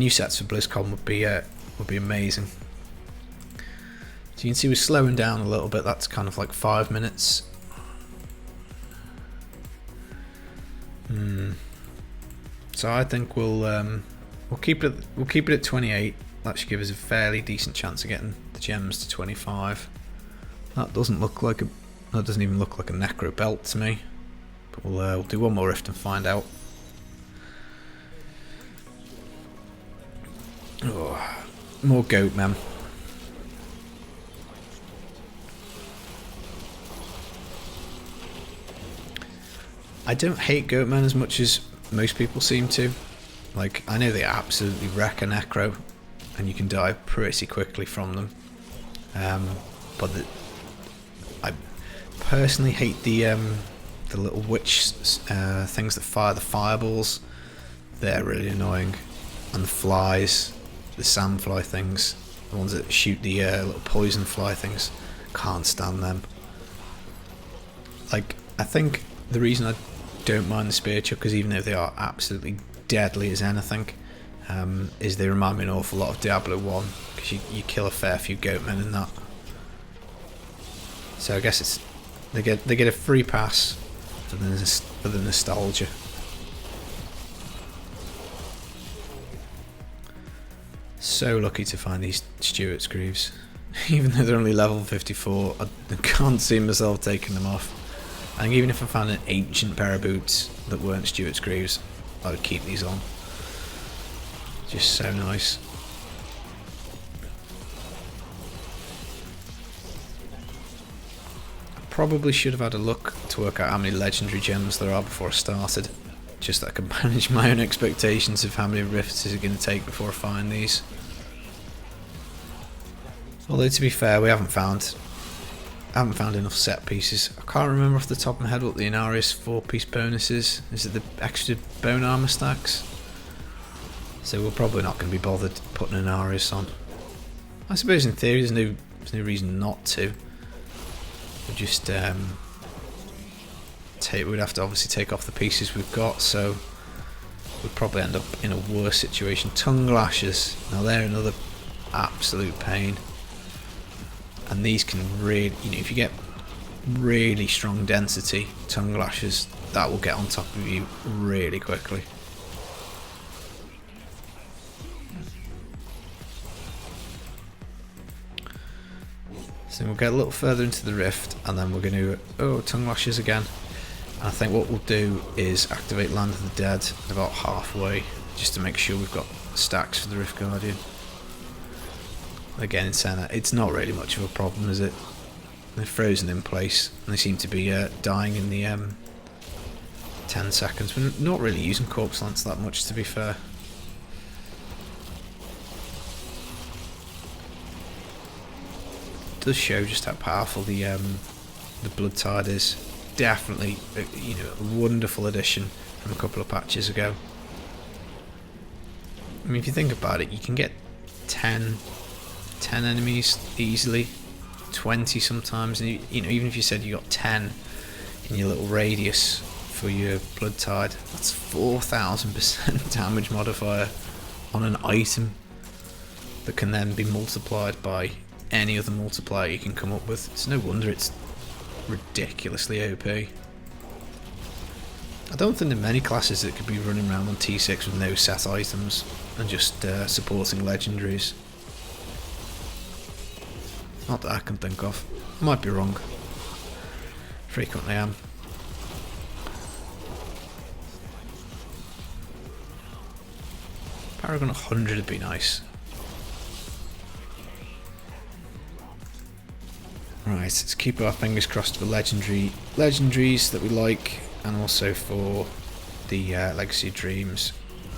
sets for BlizzCon would be amazing. So you can see we're slowing down a little bit. That's kind of like 5 minutes. So I think we'll keep it at 28. That should give us a fairly decent chance of getting the gems to 25. That doesn't even look like a Necro belt to me. But we'll do one more rift and find out. Oh, more goat man. I don't hate Goatmen as much as most people seem to. Like, I know they absolutely wreck a Necro, and you can die pretty quickly from them. But I personally hate the little witch things that fire the fireballs. They're really annoying. And the flies, the sandfly things, the ones that shoot the little poison fly things, can't stand them. Like, I think the reason I don't mind the spear chuckers, even though they are absolutely deadly as anything, is they remind me an awful lot of Diablo 1, because you kill a fair few goatmen in that. So I guess They get a free pass for the nostalgia. So lucky to find these Stuart Greaves. Even though they're only level 54, I can't see myself taking them off. I think even if I found an ancient pair of boots that weren't Stuart Greaves, I would keep these on. Just so nice. I probably should have had a look to work out how many legendary gems there are before I started. Just that I can manage my own expectations of how many rifts is it going to take before I find these. Although to be fair, we haven't found enough set pieces. I can't remember off the top of my head what the Inarius 4-piece bonus is. Is it the extra bone armor stacks? So we're probably not going to be bothered putting an Inarius on. I suppose in theory there's no reason not to. We just we'd have to obviously take off the pieces we've got, so we'd probably end up in a worse situation. Tongue lashes, now they're another absolute pain, and these can really, if you get really strong density tongue lashes, that will get on top of you really quickly. So we'll get a little further into the rift, and then we're going to tongue lashes again. And I think what we'll do is activate Land of the Dead about halfway, just to make sure we've got stacks for the Rift Guardian. Again, in Senna, it's not really much of a problem, is it? They're frozen in place, and they seem to be dying in the 10 seconds. We're not really using Corpse Lance that much, to be fair. It does show just how powerful the Blood Tide is. Definitely, a wonderful addition from a couple of patches ago. I mean, if you think about it, you can get 10 enemies easily, 20 sometimes, and even if you said you got 10 in your little radius for your Blood Tide, that's 4,000% damage modifier on an item that can then be multiplied by any other multiplier you can come up with. It's no wonder it's ridiculously OP. I don't think there are many classes that could be running around on T6 with no set items and just supporting legendaries. Not that I can think of. I might be wrong. Frequently am. Paragon 100 would be nice. Right, let's keep our fingers crossed for legendaries that we like, and also for the Legacy of Dreams.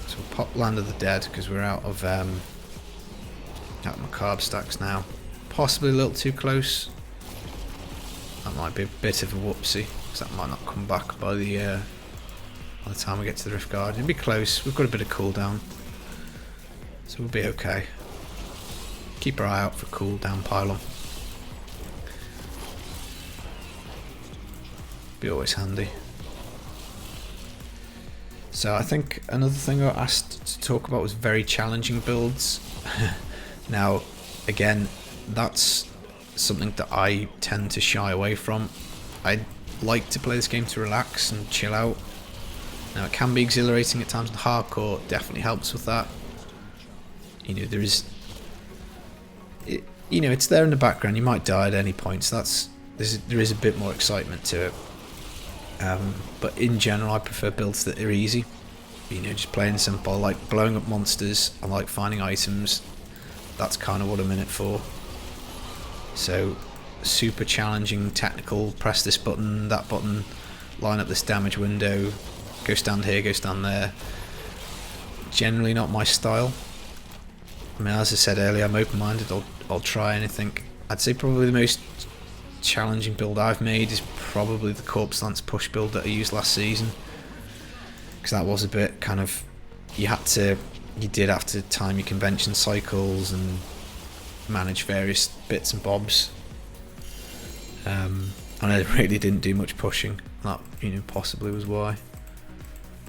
So we'll pop Land of the Dead because we're out of Macabre stacks now. Possibly a little too close. That might be a bit of a whoopsie, because that might not come back by the time we get to the Rift Guard. It'll be close. We've got a bit of cooldown, so we'll be okay. Keep our eye out for cooldown pylon. Be always handy. So I think another thing I asked to talk about was very challenging builds. Now, again, that's something that I tend to shy away from. I like to play this game to relax and chill out. Now, it can be exhilarating at times, and hardcore definitely helps with that. There is, it's there in the background. You might die at any point, so there is a bit more excitement to it. But in general, I prefer builds that are easy. Just plain simple. I like blowing up monsters. I like finding items. That's kind of what I'm in it for. So, super challenging, technical, press this button, that button, line up this damage window, go stand here, go stand there. Generally not my style. I mean, as I said earlier, I'm open-minded. I'll try anything. I'd say probably the most challenging build I've made is probably the Corpse Lance push build that I used last season, because that was a bit kind of, you did have to time your convention cycles and manage various bits and bobs, and I really didn't do much pushing. That possibly was why.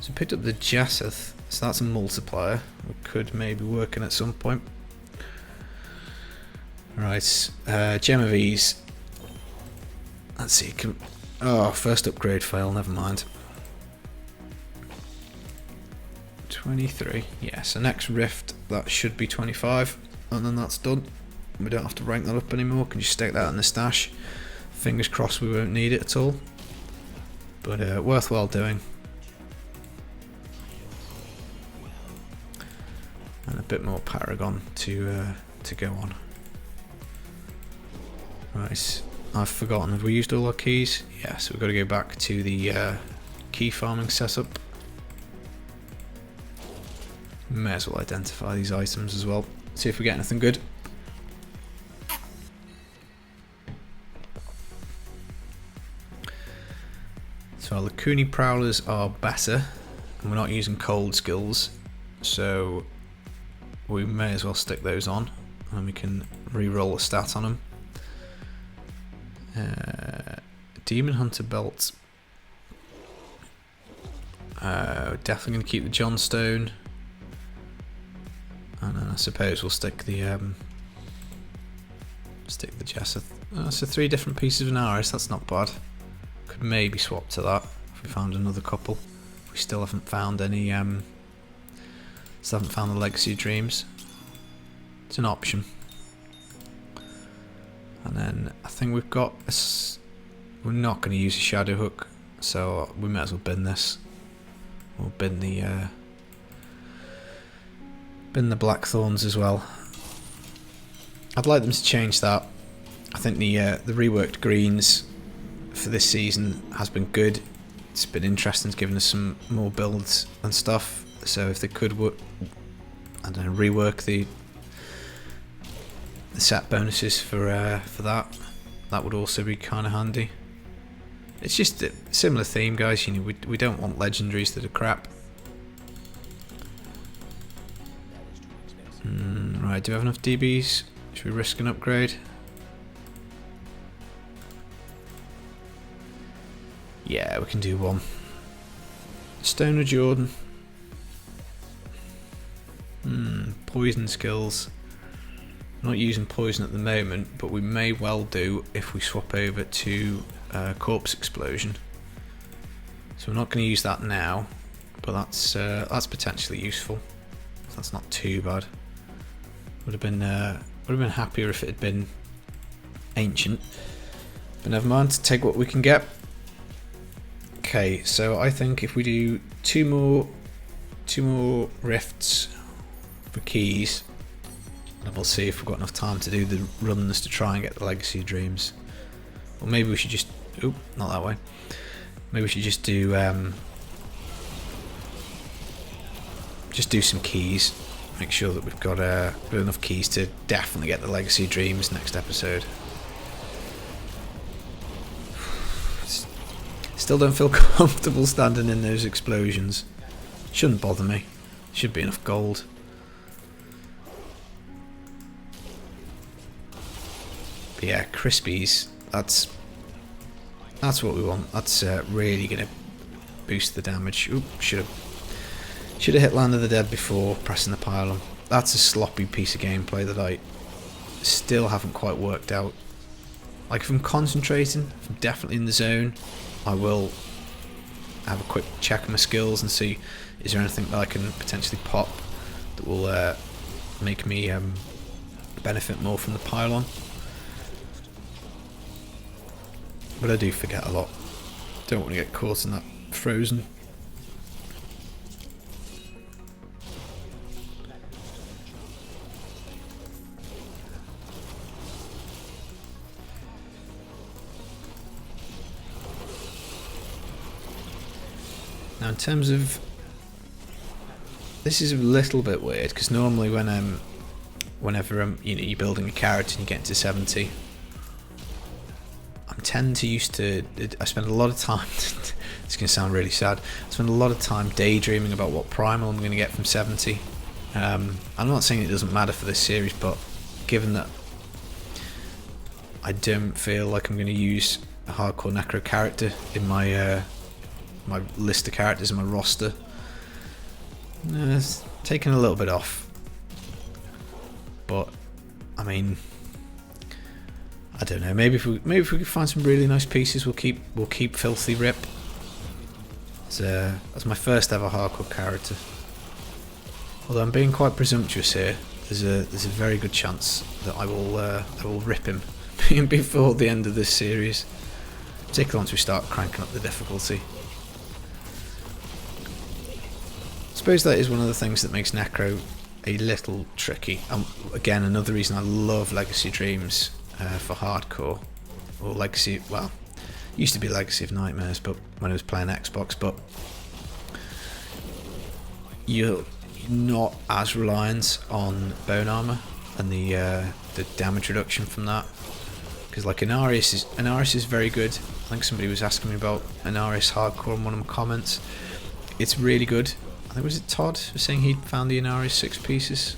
So I picked up the RNGesus, so that's a multiplier we could maybe work in at some point. Right, Gem of Ease. Let's see. Oh, first upgrade fail. Never mind. 23. Yeah, so next rift, that should be 25. And then that's done. We don't have to rank that up anymore. Can just stick that in the stash. Fingers crossed we won't need it at all. But worthwhile doing. And a bit more Paragon to go on. Right, I've forgotten. Have we used all our keys? Yeah, so we've got to go back to the key farming setup. May as well identify these items as well. See if we get anything good. So our Lacuni Prowlers are better, and we're not using cold skills, so we may as well stick those on, and we can re-roll a stat on them. Demon Hunter Belt. Definitely going to keep the Johnstone. And then I suppose we'll stick the Jessa. So 3 different pieces of an Aris, that's not bad. Could maybe swap to that if we found another couple. We still haven't found any still haven't found the Legacy of Dreams. It's an option. And then I think we've got we're not going to use a Shadow Hook, so we might as well bin this. We'll bin the Blackthorns as well. I'd like them to change that. I think the reworked greens for this season has been good. It's been interesting, it's given us some more builds and stuff. So if they could, I don't know, rework the set bonuses for that would also be kind of handy. It's just a similar theme, guys. You know, we don't want legendaries that are crap. Right, do we have enough DBs? Should we risk an upgrade? Yeah, we can do one. Stoner Jordan. Poison skills. Not using poison at the moment, but we may well do if we swap over to Corpse Explosion. So we're not going to use that now, but that's potentially useful. That's not too bad. Would have been happier if it had been ancient, but never mind. Take what we can get. Okay, so I think if we do two more rifts for keys, and we'll see if we've got enough time to do the runs to try and get the Legacy of Dreams. Or maybe we should just not that way. Maybe we should just do some keys. Make sure that we've got enough keys to definitely get the Legacy of Dreams next episode. Still don't feel comfortable standing in those explosions. Shouldn't bother me. Should be enough gold. But yeah, Crispies. That's what we want. That's really gonna boost the damage. Oop, should have hit Land of the Dead before pressing the pylon. That's a sloppy piece of gameplay that I still haven't quite worked out. Like, if I'm concentrating, if I'm definitely in the zone, I will have a quick check of my skills and see, is there anything that I can potentially pop that will make me benefit more from the pylon. But I do forget a lot. Don't want to get caught in that frozen. Now, in terms of, this is a little bit weird because normally whenever you're building a character and you get to 70, I spend a lot of time. It's going to sound really sad. I spend a lot of time daydreaming about what primal I'm going to get from 70. I'm not saying it doesn't matter for this series, but given that I don't feel like I'm going to use a hardcore Necro character in my my list of characters in my roster, it's taken a little bit off. But I mean, I don't know. Maybe if we could find some really nice pieces, we'll keep Filthy Rip. As my first ever hardcore character. Although I'm being quite presumptuous here, there's a very good chance that I will rip him before the end of this series, particularly once we start cranking up the difficulty. I suppose that is one of the things that makes Necro a little tricky. Again, another reason I love Legacy Dreams for hardcore, or Legacy. Well, used to be Legacy of Nightmares, but when I was playing Xbox, but you're not as reliant on bone armor and the damage reduction from that, because like Inarius is very good. I think somebody was asking me about Inarius hardcore in one of my comments. It's really good. I think was it Todd was saying he'd found the Inarius 6 pieces.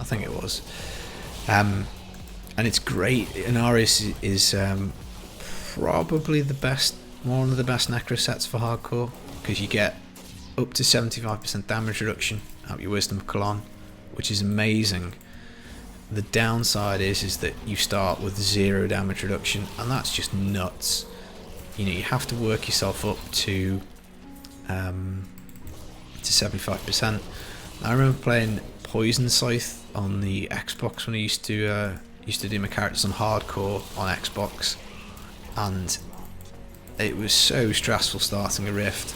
I think it was. And it's great. Inarius is probably one of the best Necro sets for hardcore, because you get up to 75% damage reduction out of your Wisdom Colon, which is amazing. The downside is that you start with 0 damage reduction, and that's just nuts. You know, you have to work yourself up to 75%. I remember playing Poison Scythe on the Xbox when I used to do my characters on hardcore on Xbox, and it was so stressful starting a Rift,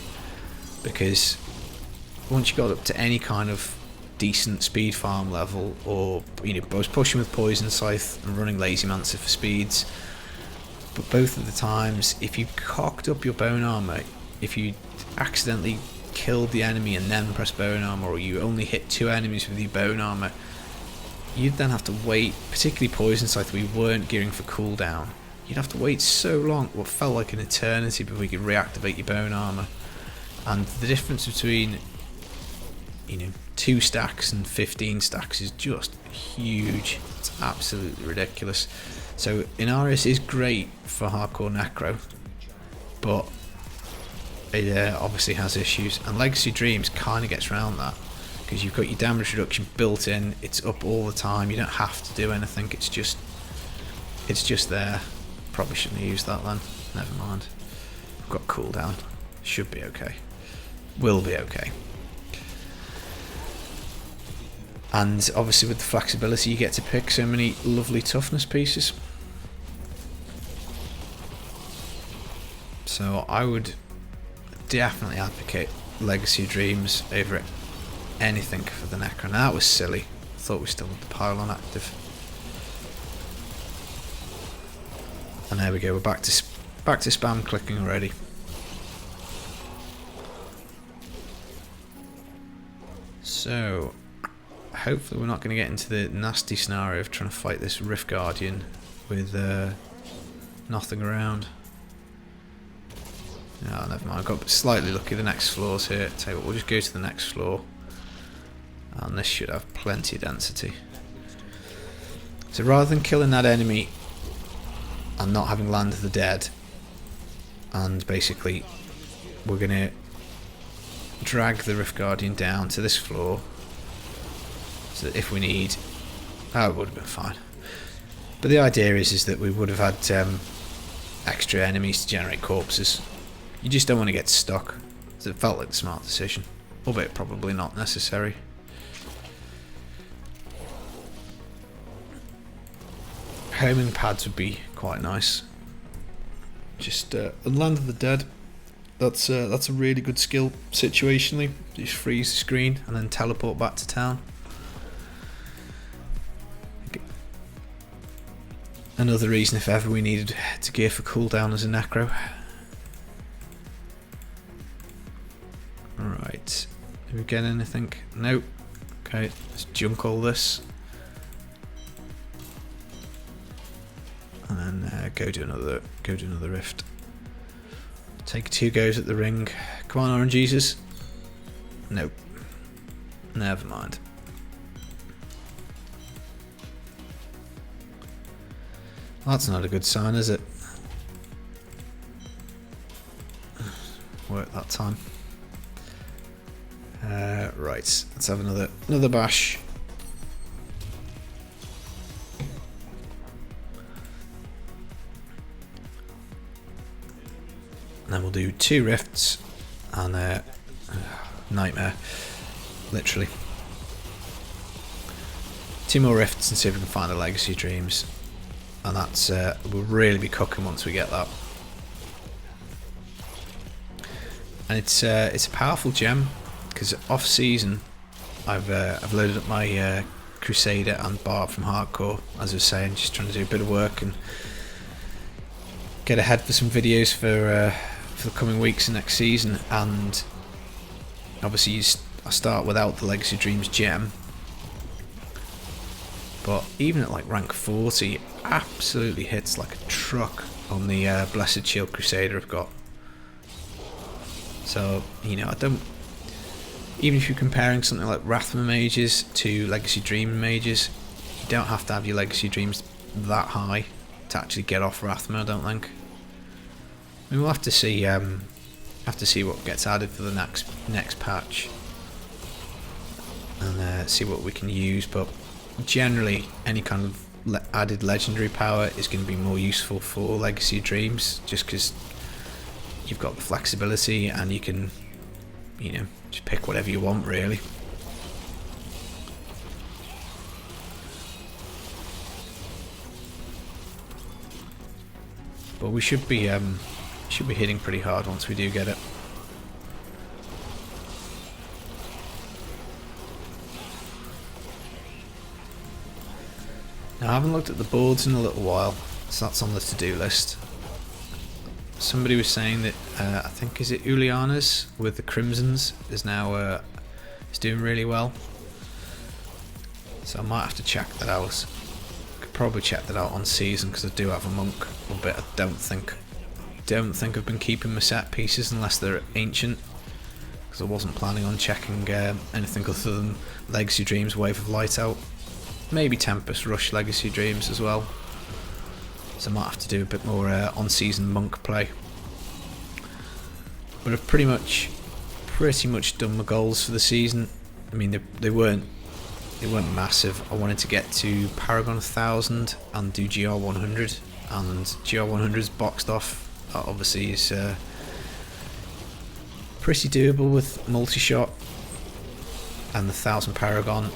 because once you got up to any kind of decent speed farm level, or you know, I was pushing with Poison Scythe and running Lazy Mancer for speeds, but both of the times, if you cocked up your bone armor, if you accidentally killed the enemy and then pressed bone armor, or you only hit 2 enemies with your bone armor, you'd then have to wait, particularly Poison Scythe, we weren't gearing for cooldown. You'd have to wait so long, what felt like an eternity, before you could reactivate your bone armor. And the difference between, you know, 2 stacks and 15 stacks is just huge. It's absolutely ridiculous. So Inarius is great for hardcore Necro, but it obviously has issues, and Legacy Dreams kind of gets around that, because you've got your damage reduction built in. It's up all the time. You don't have to do anything. It's just there. Probably shouldn't have used that then. Never mind. We've got cooldown. Should be okay. Will be okay. And obviously with the flexibility, you get to pick so many lovely toughness pieces. So I would definitely advocate Legacy Dreams over anything for the Necro. Now that was silly. I thought we still had the pylon active. And there we go. We're back to spam clicking already. So hopefully we're not going to get into the nasty scenario of trying to fight this Rift Guardian with nothing around. No, never mind. I got slightly lucky. The next floor's here. Tell you what, we'll just go to the next floor, and this should have plenty of density. So rather than killing that enemy and not having Land of the Dead, and basically we're going to drag the Rift Guardian down to this floor, so that if we need, it would have been fine. But the idea is that we would have had extra enemies to generate corpses. You just don't want to get stuck. So it felt like the smart decision, albeit probably not necessary. Homing pads would be quite nice. Just Land of the Dead. That's a really good skill situationally. Just freeze the screen and then teleport back to town. Another reason if ever we needed to gear for cooldown as a Necro. Right, did we get anything? Nope. Okay, let's junk all this. And then go do another rift. Take 2 goes at the ring. Come on, RNGesus. Nope. Never mind. That's not a good sign, is it? Work that time. Right, let's have another bash. And then we'll do 2 rifts and nightmare, literally. 2 more rifts and see if we can find the legacy dreams. And that's we'll really be cooking once we get that. And it's a powerful gem because off season I've loaded up my Crusader and Barb from Hardcore, as I was saying, just trying to do a bit of work and get ahead for some videos for the coming weeks and next season. And obviously I start without the Legacy Dreams gem, but even at like rank 40 it absolutely hits like a truck on the Blessed Shield Crusader I've got. So, you know, I don't, even if you're comparing something like Rathma mages to Legacy Dream mages, you don't have to have your Legacy Dreams that high to actually get off Rathma, I don't think. I mean, we'll have to see what gets added for the next patch and see what we can use, but generally any kind of added legendary power is going to be more useful for Legacy Dreams, just because you've got the flexibility and you can, you know, just pick whatever you want really. But we should be hitting pretty hard once we do get it. Now I haven't looked at the boards in a little while, so that's on the to-do list. Somebody was saying that I think is it Uliana's with the Crimsons is now is doing really well, so I might have to check that out. Could probably check that out on season because I do have a monk, but I don't think I've been keeping my set pieces unless they're ancient, because I wasn't planning on checking anything other than Legacy Dreams Wave of Light out. Maybe Tempest Rush Legacy Dreams as well. So I might have to do a bit more on-season monk play. But I've pretty much done my goals for the season. I mean, they weren't massive. I wanted to get to Paragon 1000 and do GR 100, and GR 100 is boxed off. That obviously is pretty doable with multi-shot, and the 1000 Paragon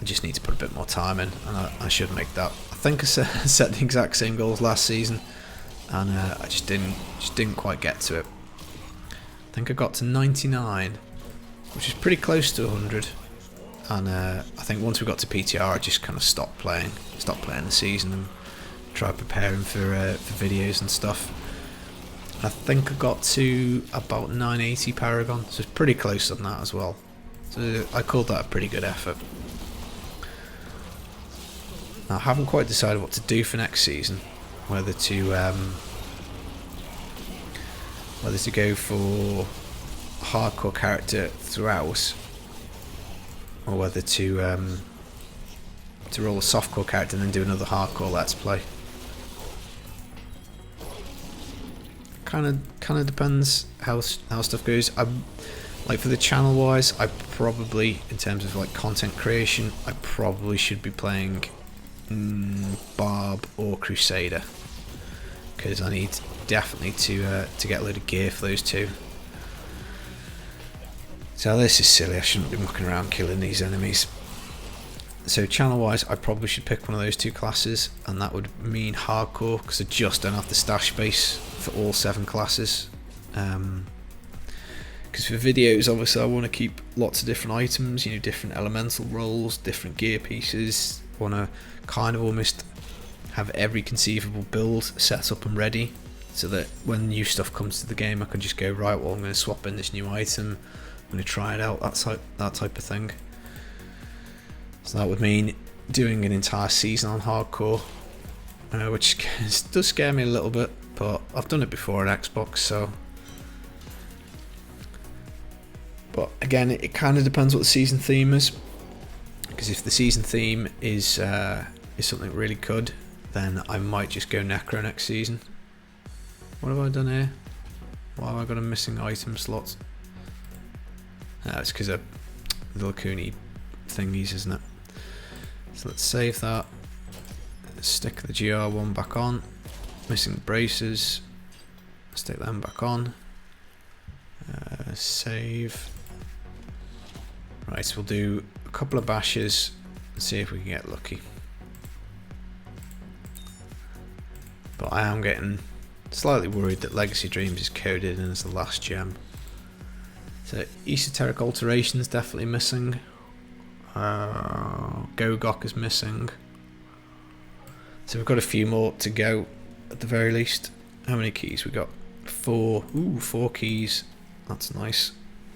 I just need to put a bit more time in, and I should make that. I think I set the exact same goals last season, and I just didn't quite get to it. I think I got to 99, which is pretty close to 100, and I think once we got to PTR I just kind of stopped playing the season and tried preparing for videos and stuff. And I think I got to about 980 Paragon, so it's pretty close on that as well. So I called that a pretty good effort. Now, I haven't quite decided what to do for next season, whether to go for a hardcore character throughout, or whether to roll a softcore character and then do another hardcore let's play. Kind of depends how stuff goes. Like for the channel wise, I probably, in terms of like content creation, I probably should be playing Barb or Crusader, because I need definitely to get a load of gear for those two. So this is silly, I shouldn't be mucking around killing these enemies. So channel wise I probably should pick one of those two classes, and that would mean hardcore, because I just don't have the stash space for all 7 classes. Because for videos obviously I want to keep lots of different items, you know, different elemental rolls, different gear pieces. I want to kind of almost have every conceivable build set up and ready, so that when new stuff comes to the game I can just go, right, well I'm going to swap in this new item, I'm going to try it out, that type of thing. So that would mean doing an entire season on hardcore, which does scare me a little bit, but I've done it before on Xbox, so. But again, it kind of depends what the season theme is, because if the season theme is something really good, then I might just go Necro next season. What have I done here? Why have I got a missing item slot? It's because of the Lacuni thingies, isn't it? So let's save that. Let's stick the GR1 back on. Missing braces. Stick them back on. Save. Right, so we'll do a couple of bashes and see if we can get lucky. But I am getting slightly worried that Legacy Dreams is coded in as the last gem. So Esoteric Alteration's definitely missing. Gogok is missing. So we've got a few more to go at the very least. How many keys we got? 4. Ooh, 4 keys. That's nice.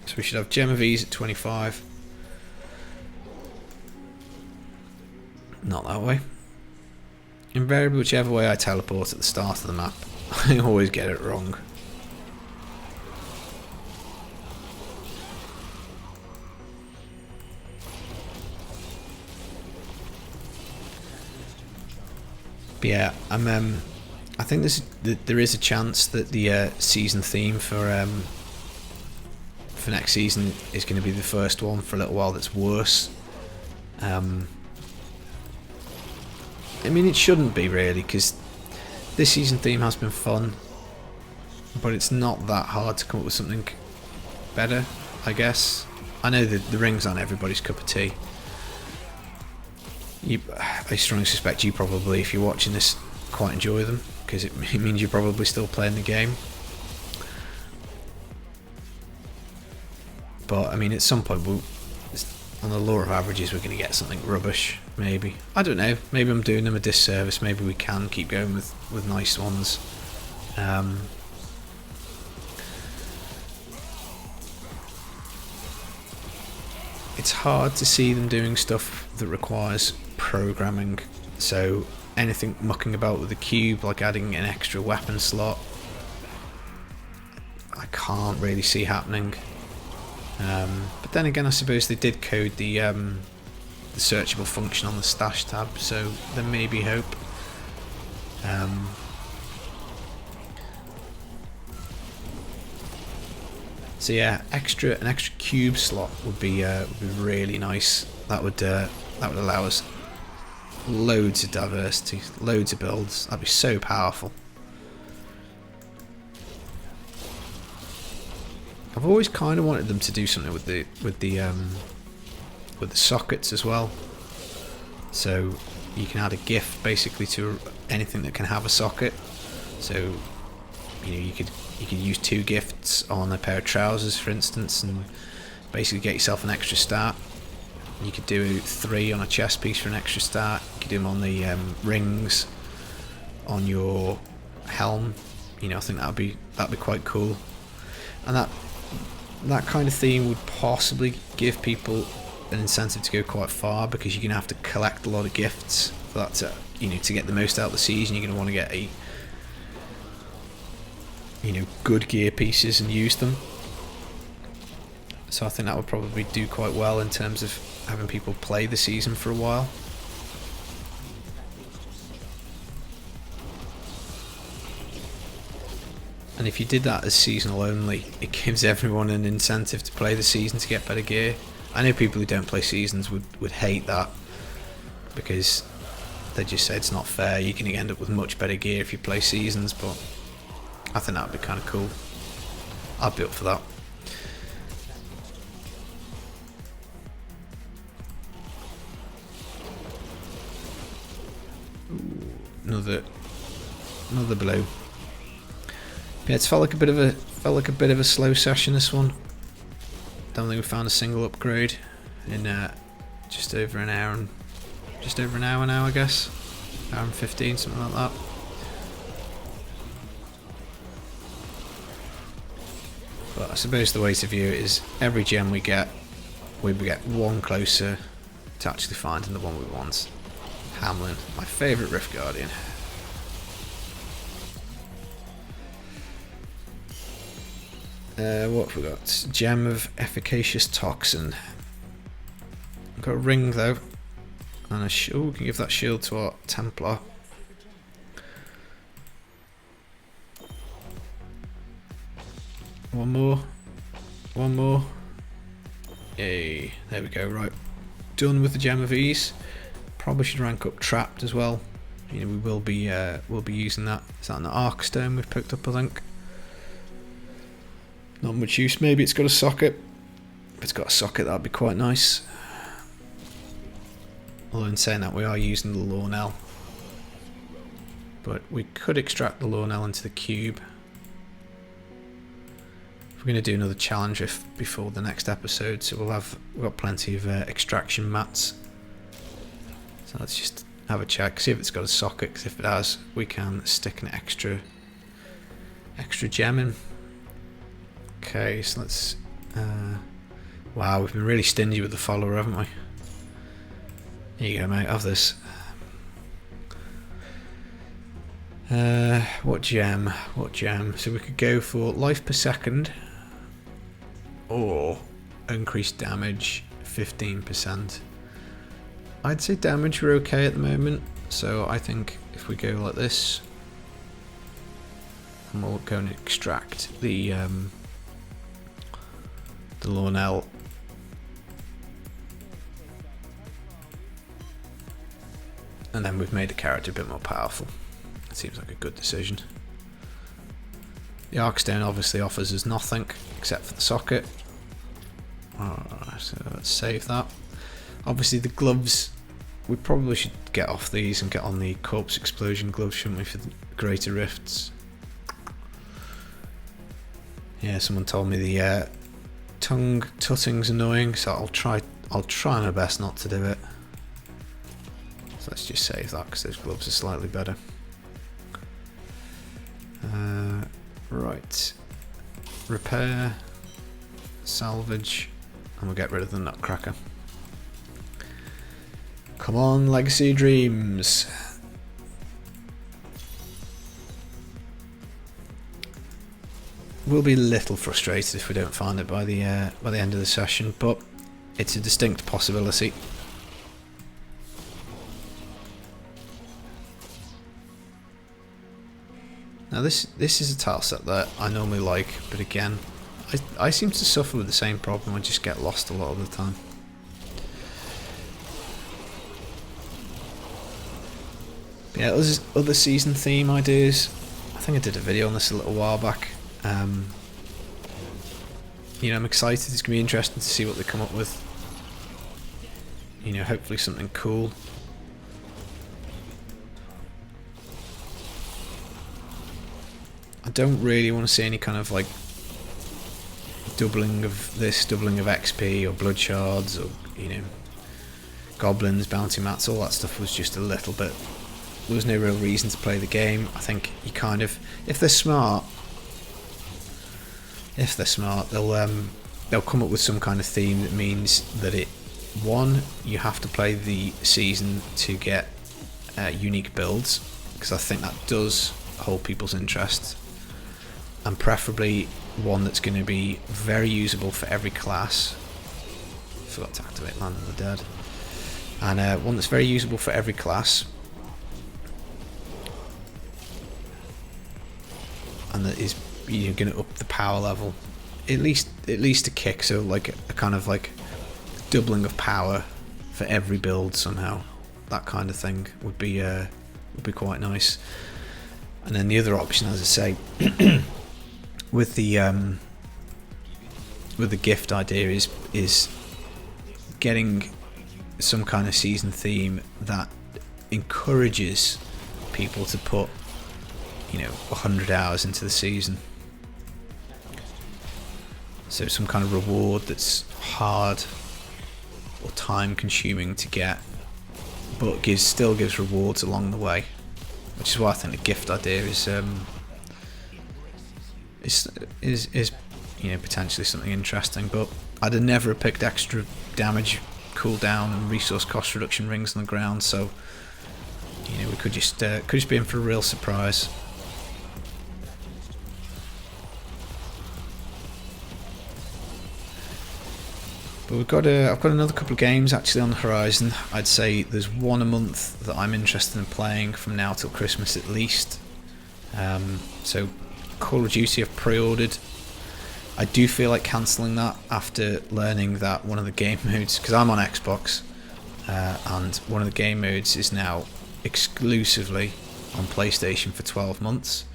So we should have Gem of Ease at 25. Not that way. Invariably, whichever way I teleport at the start of the map, I always get it wrong. But yeah, I think there is a chance that the season theme for next season is going to be the first one for a little while that's worse. I mean, it shouldn't be really, because this season theme has been fun, but it's not that hard to come up with something better, I guess. I know that the rings aren't everybody's cup of tea. I strongly suspect you probably, if you're watching this, quite enjoy them, because it means you're probably still playing the game. But I mean, at some point, on the law of averages, we're going to get something rubbish. Maybe, I don't know. Maybe I'm doing them a disservice. Maybe we can keep going with nice ones. It's hard to see them doing stuff that requires programming. So anything mucking about with the cube, like adding an extra weapon slot, I can't really see happening. But then again, I suppose they did code the searchable function on the stash tab, so there may be hope. So yeah, an extra cube slot would be really nice. That would allow us loads of diversity, loads of builds. That'd be so powerful. I've always kind of wanted them to do something with the sockets as well. So you can add a gift basically to anything that can have a socket. So you could use 2 gifts on a pair of trousers, for instance, and basically get yourself an extra start. You could do 3 on a chest piece for an extra start. You could do them on the rings, on your helm. I think that'd be quite cool. And that kind of theme would possibly give people an incentive to go quite far, because you're going to have to collect a lot of gifts for that to get the most out of the season. You're going to want to get good gear pieces and use them. So I think that would probably do quite well in terms of having people play the season for a while. And if you did that as seasonal only, it gives everyone an incentive to play the season to get better gear. I know people who don't play seasons would hate that, because they just say it's not fair, you're going to end up with much better gear if you play seasons, but I think that would be kind of cool. I'd be up for that. Ooh, another blow. Yeah, it's felt like a bit of a slow session, this one. Don't think we found a single upgrade in just over an hour now, I guess. Hour and 15, something like that. But I suppose the way to view it is every gem we get one closer to actually finding the one we want. Hamlin, my favourite Rift Guardian. What have we got? Gem of Efficacious Toxin. We've got a ring though, and a shield. We can give that shield to our Templar. One more. Yay! There we go. Right, done with the Gem of Ease. Probably should rank up Trapped as well. We will be using that. Is that an Arc Stone we've picked up, I think? Not much use. Maybe it's got a socket. If it's got a socket, that'd be quite nice. Although in saying that, we are using the Lornell. But we could extract the Lornell into the cube. We're going to do another challenge before the next episode, so we've got plenty of extraction mats. So let's just have a check, see if it's got a socket, because if it has, we can stick an extra gem in. Okay, so let's... wow, we've been really stingy with the follower, haven't we? Here you go, mate, have this. What gem? What gem? So we could go for life per second, or increased damage 15%. I'd say damage we're okay at the moment, so I think if we go like this, and we'll go and extract the Lornell. And then we've made the character a bit more powerful. It seems like a good decision. The Arkstone obviously offers us nothing except for the socket. Alright, so let's save that. Obviously the gloves, we probably should get off these and get on the corpse explosion gloves, shouldn't we, for the greater rifts. Yeah, someone told me the tongue tutting's annoying, so I'll try my best not to do it. So let's just save that because those gloves are slightly better. Right, repair, salvage, and we'll get rid of the nutcracker. Come on, Legacy Dreams. We'll be a little frustrated if we don't find it by the end of the session, but it's a distinct possibility. Now this is a tile set that I normally like, but again, I seem to suffer with the same problem. I just get lost a lot of the time. Yeah, there's other season theme ideas. I think I did a video on this a little while back. You know, I'm excited. It's going to be interesting to see what they come up with. You know, hopefully something cool. I don't really want to see any kind of like doubling of this, doubling of XP or blood shards, or, you know, goblins, bounty mats. All that stuff was just a little bit. There was no real reason to play the game. I think you kind of, if they're smart, they'll come up with some kind of theme that means that one, you have to play the season to get unique builds, because I think that does hold people's interest, and preferably one that's going to be very usable for every class. Forgot to activate Land of the Dead. And one that's very usable for every class, and that is, you know, going to up the power level at least a kick. So like a kind of like doubling of power for every build somehow. That kind of thing would be quite nice. And then the other option, as I say, with the gift idea is getting some kind of season theme that encourages people to put, you know, 100 hours into the season. So some kind of reward that's hard or time consuming to get, but still gives rewards along the way. Which is why I think the gift idea is you know, potentially something interesting. But I'd have never picked extra damage cooldown and resource cost reduction rings on the ground. So, you know, we could just be in for a real surprise. But I've got another couple of games actually on the horizon. I'd say there's one a month that I'm interested in playing from now till Christmas at least. So Call of Duty I've pre-ordered. I do feel like cancelling that after learning that one of the game modes, because I'm on Xbox, and one of the game modes is now exclusively on PlayStation for 12 months,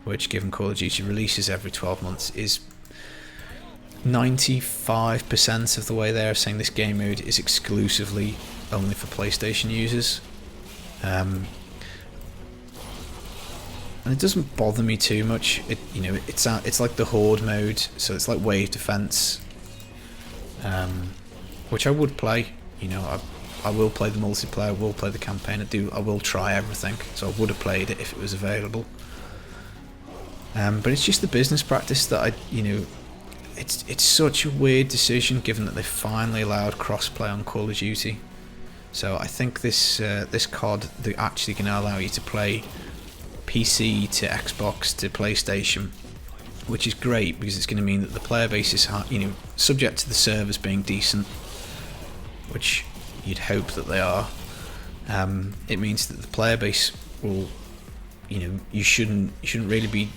which, given Call of Duty releases every 12 months, is 95% of the way there, saying this game mode is exclusively only for PlayStation users. And it doesn't bother me too much. It's like the horde mode, so it's like wave defense, which I would play. I will play the multiplayer, I will play the campaign. I will try everything, so I would have played it if it was available. But it's just the business practice that it's such a weird decision, given that they finally allowed crossplay on Call of Duty. So I think this COD, they're actually going to allow you to play PC to Xbox to PlayStation, which is great because it's going to mean that the player base is subject to the servers being decent, which you'd hope that they are. It means that the player base will, you shouldn't really be.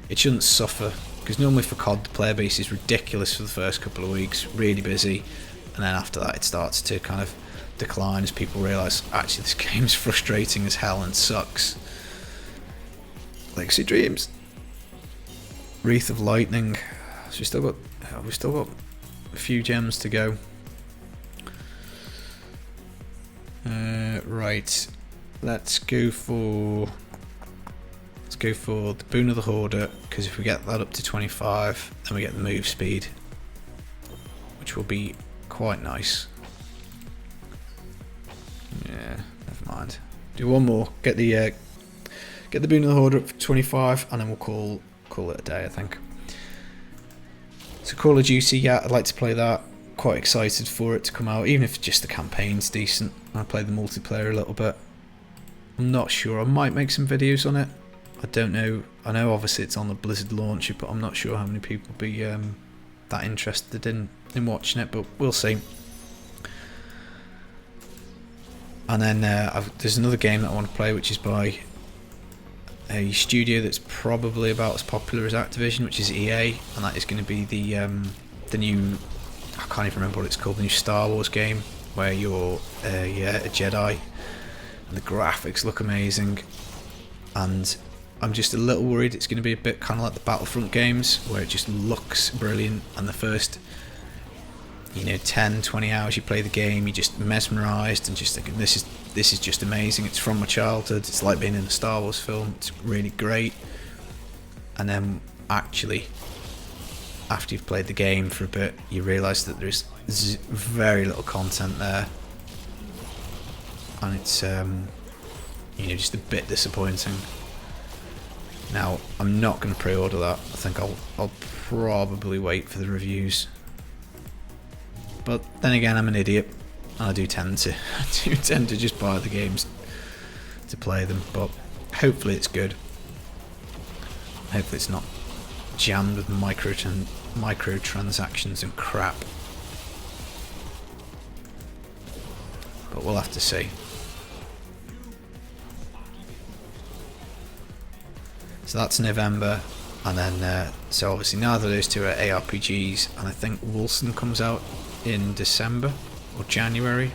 It shouldn't suffer, because normally for COD the player base is ridiculous for the first couple of weeks, really busy, and then after that it starts to kind of decline as people realise actually this game's frustrating as hell and sucks. Legacy Dreams, Wreath of Lightning. So we've still got a few gems to go. Right, let's go for the Boon of the Hoarder, because if we get that up to 25, then we get the move speed, which will be quite nice. Yeah, never mind. Do one more. Get the Boon of the Hoarder up to 25, and then we'll call it a day, I think. So Call of Duty, yeah, I'd like to play that. Quite excited for it to come out, even if just the campaign's decent. I play the multiplayer a little bit. I'm not sure. I might make some videos on it. I don't know. I know obviously it's on the Blizzard launcher, but I'm not sure how many people will be that interested in watching it, but we'll see. And then there's another game that I want to play, which is by a studio that's probably about as popular as Activision, which is EA, and that is going to be the new, I can't even remember what it's called, the new Star Wars game, where you're a Jedi, and the graphics look amazing, and I'm just a little worried it's going to be a bit kind of like the Battlefront games, where it just looks brilliant, and the first 10-20 hours you play the game, you're just mesmerised and just thinking this is just amazing, it's from my childhood, it's like being in a Star Wars film, it's really great. And then actually, after you've played the game for a bit, you realise that there's very little content there, and it's just a bit disappointing. Now, I'm not going to pre-order that. I think I'll probably wait for the reviews. But then again, I'm an idiot, and I do tend to just buy the games to play them. But hopefully it's good. Hopefully it's not jammed with microtransactions and crap. But we'll have to see. So that's November, and then so obviously neither of those two are ARPGs, and I think Wolcen comes out in December or January.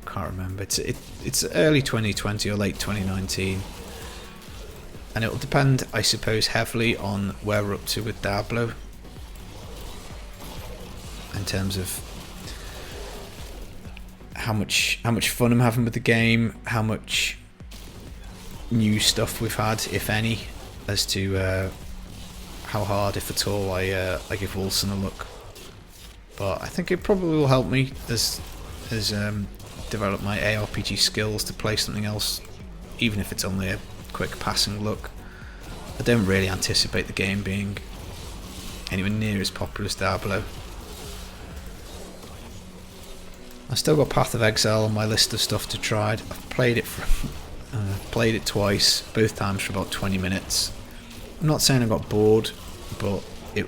Can't remember. It's early 2020 or late 2019, and it will depend, I suppose, heavily on where we're up to with Diablo in terms of how much fun I'm having with the game, how much new stuff we've had, if any, as to how hard, if at all, I give Wolcen a look. But I think it probably will help me as develop my ARPG skills to play something else, even if it's only a quick passing look. I don't really anticipate the game being anywhere near as popular as Diablo. I've still got Path of Exile on my list of stuff to try. I've played it twice, both times for about 20 minutes. I'm not saying I got bored, but it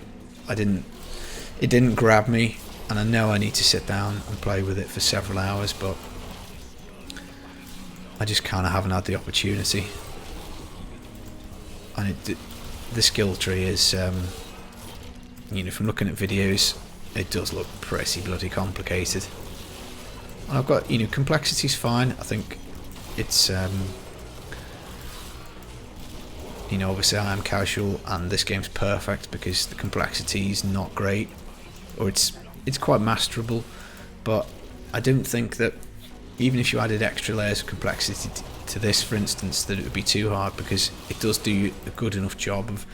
didn't grab me, and I know I need to sit down and play with it for several hours, but I just kind of haven't had the opportunity. And the skill tree is, from looking at videos, it does look pretty bloody complicated. And I've got, complexity's fine. I think it's You know, obviously I am casual and this game's perfect because the complexity is not great, or it's quite masterable, but I don't think that even if you added extra layers of complexity to this, for instance, that it would be too hard, because it does do a good enough job of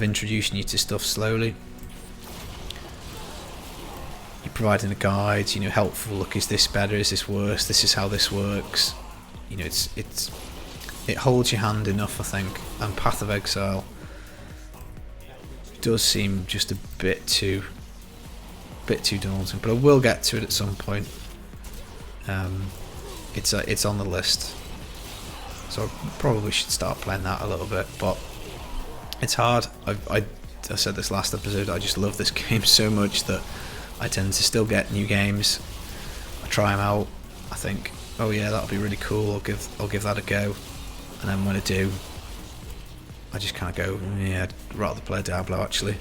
introducing you to stuff slowly. You're providing a guide, you know, helpful look, is this better, is this worse, this is how this works. You know, it holds your hand enough, I think. And Path of Exile does seem just a bit too daunting, but I will get to it at some point. It's on the list, so I probably should start playing that a little bit, but it's hard. I said this last episode, I just love this game so much that I tend to still get new games. I try them out, I think, oh yeah, that'll be really cool, I'll give that a go, and then when I do, I just kind of go, yeah, I'd rather play Diablo actually,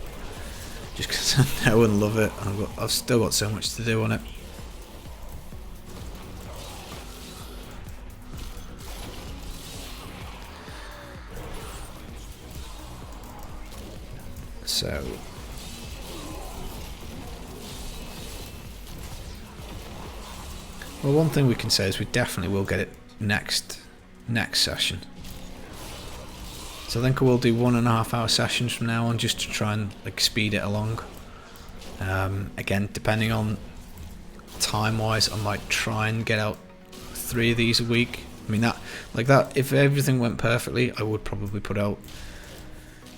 just because I know and love it, and I've still got so much to do on it. So well, one thing we can say is we definitely will get it next session. So I think I will do 1.5 hour sessions from now on, just to try and like speed it along. Again, depending on time wise, I might try and get out 3 of these a week. I mean, that if everything went perfectly, I would probably put out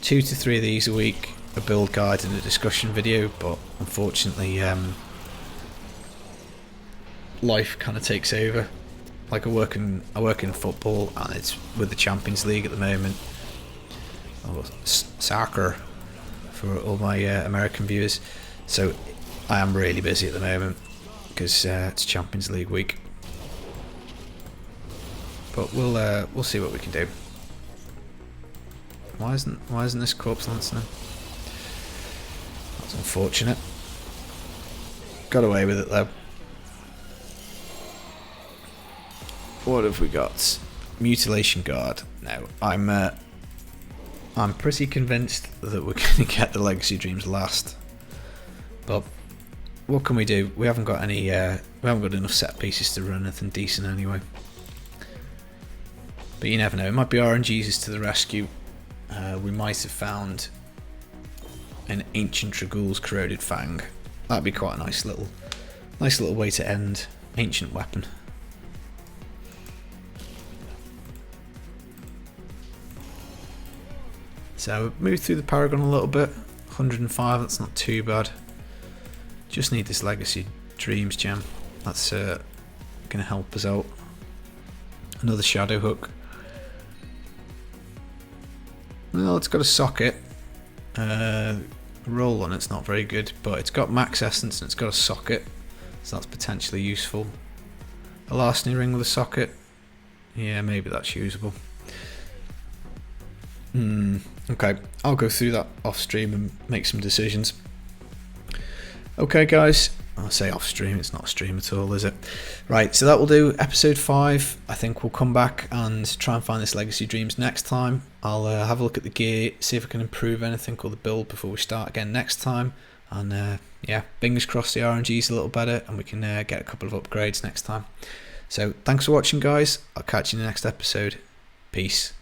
2 to 3 of these a week, a build guide and a discussion video, but unfortunately life kind of takes over. Like I work in football, and it's with the Champions League at the moment, or soccer for all my American viewers, so I am really busy at the moment because it's Champions League week, but we'll see what we can do. Why isn't this corpse lancing? That's unfortunate. Got away with it though. What have we got? Mutilation Guard. Now I'm pretty convinced that we're going to get the Legacy Dreams last, but what can we do? We haven't got any. We haven't got enough set pieces to run anything decent anyway. But you never know. It might be RNGesus to the rescue. We might have found an Ancient Dragool's Corroded Fang. That'd be quite a nice little way to end ancient weapon. So move through the Paragon a little bit. 105, that's not too bad. Just need this Legacy Dreams gem. That's going to help us out. Another Shadow Hook. Well, it's got a socket. Roll on it's not very good, but it's got max essence and it's got a socket, so that's potentially useful. A Larceny Ring with a socket. Yeah, maybe that's usable. Okay, I'll go through that off stream and make some decisions. Okay guys, I'll say off stream, it's not a stream at all, is it? Right, so that will do episode 5. I think we'll come back and try and find this Legacy Dreams next time. I'll have a look at the gear, see if I can improve anything or the build before we start again next time. And yeah, fingers crossed the RNG is a little better and we can get a couple of upgrades next time. So thanks for watching guys, I'll catch you in the next episode. Peace.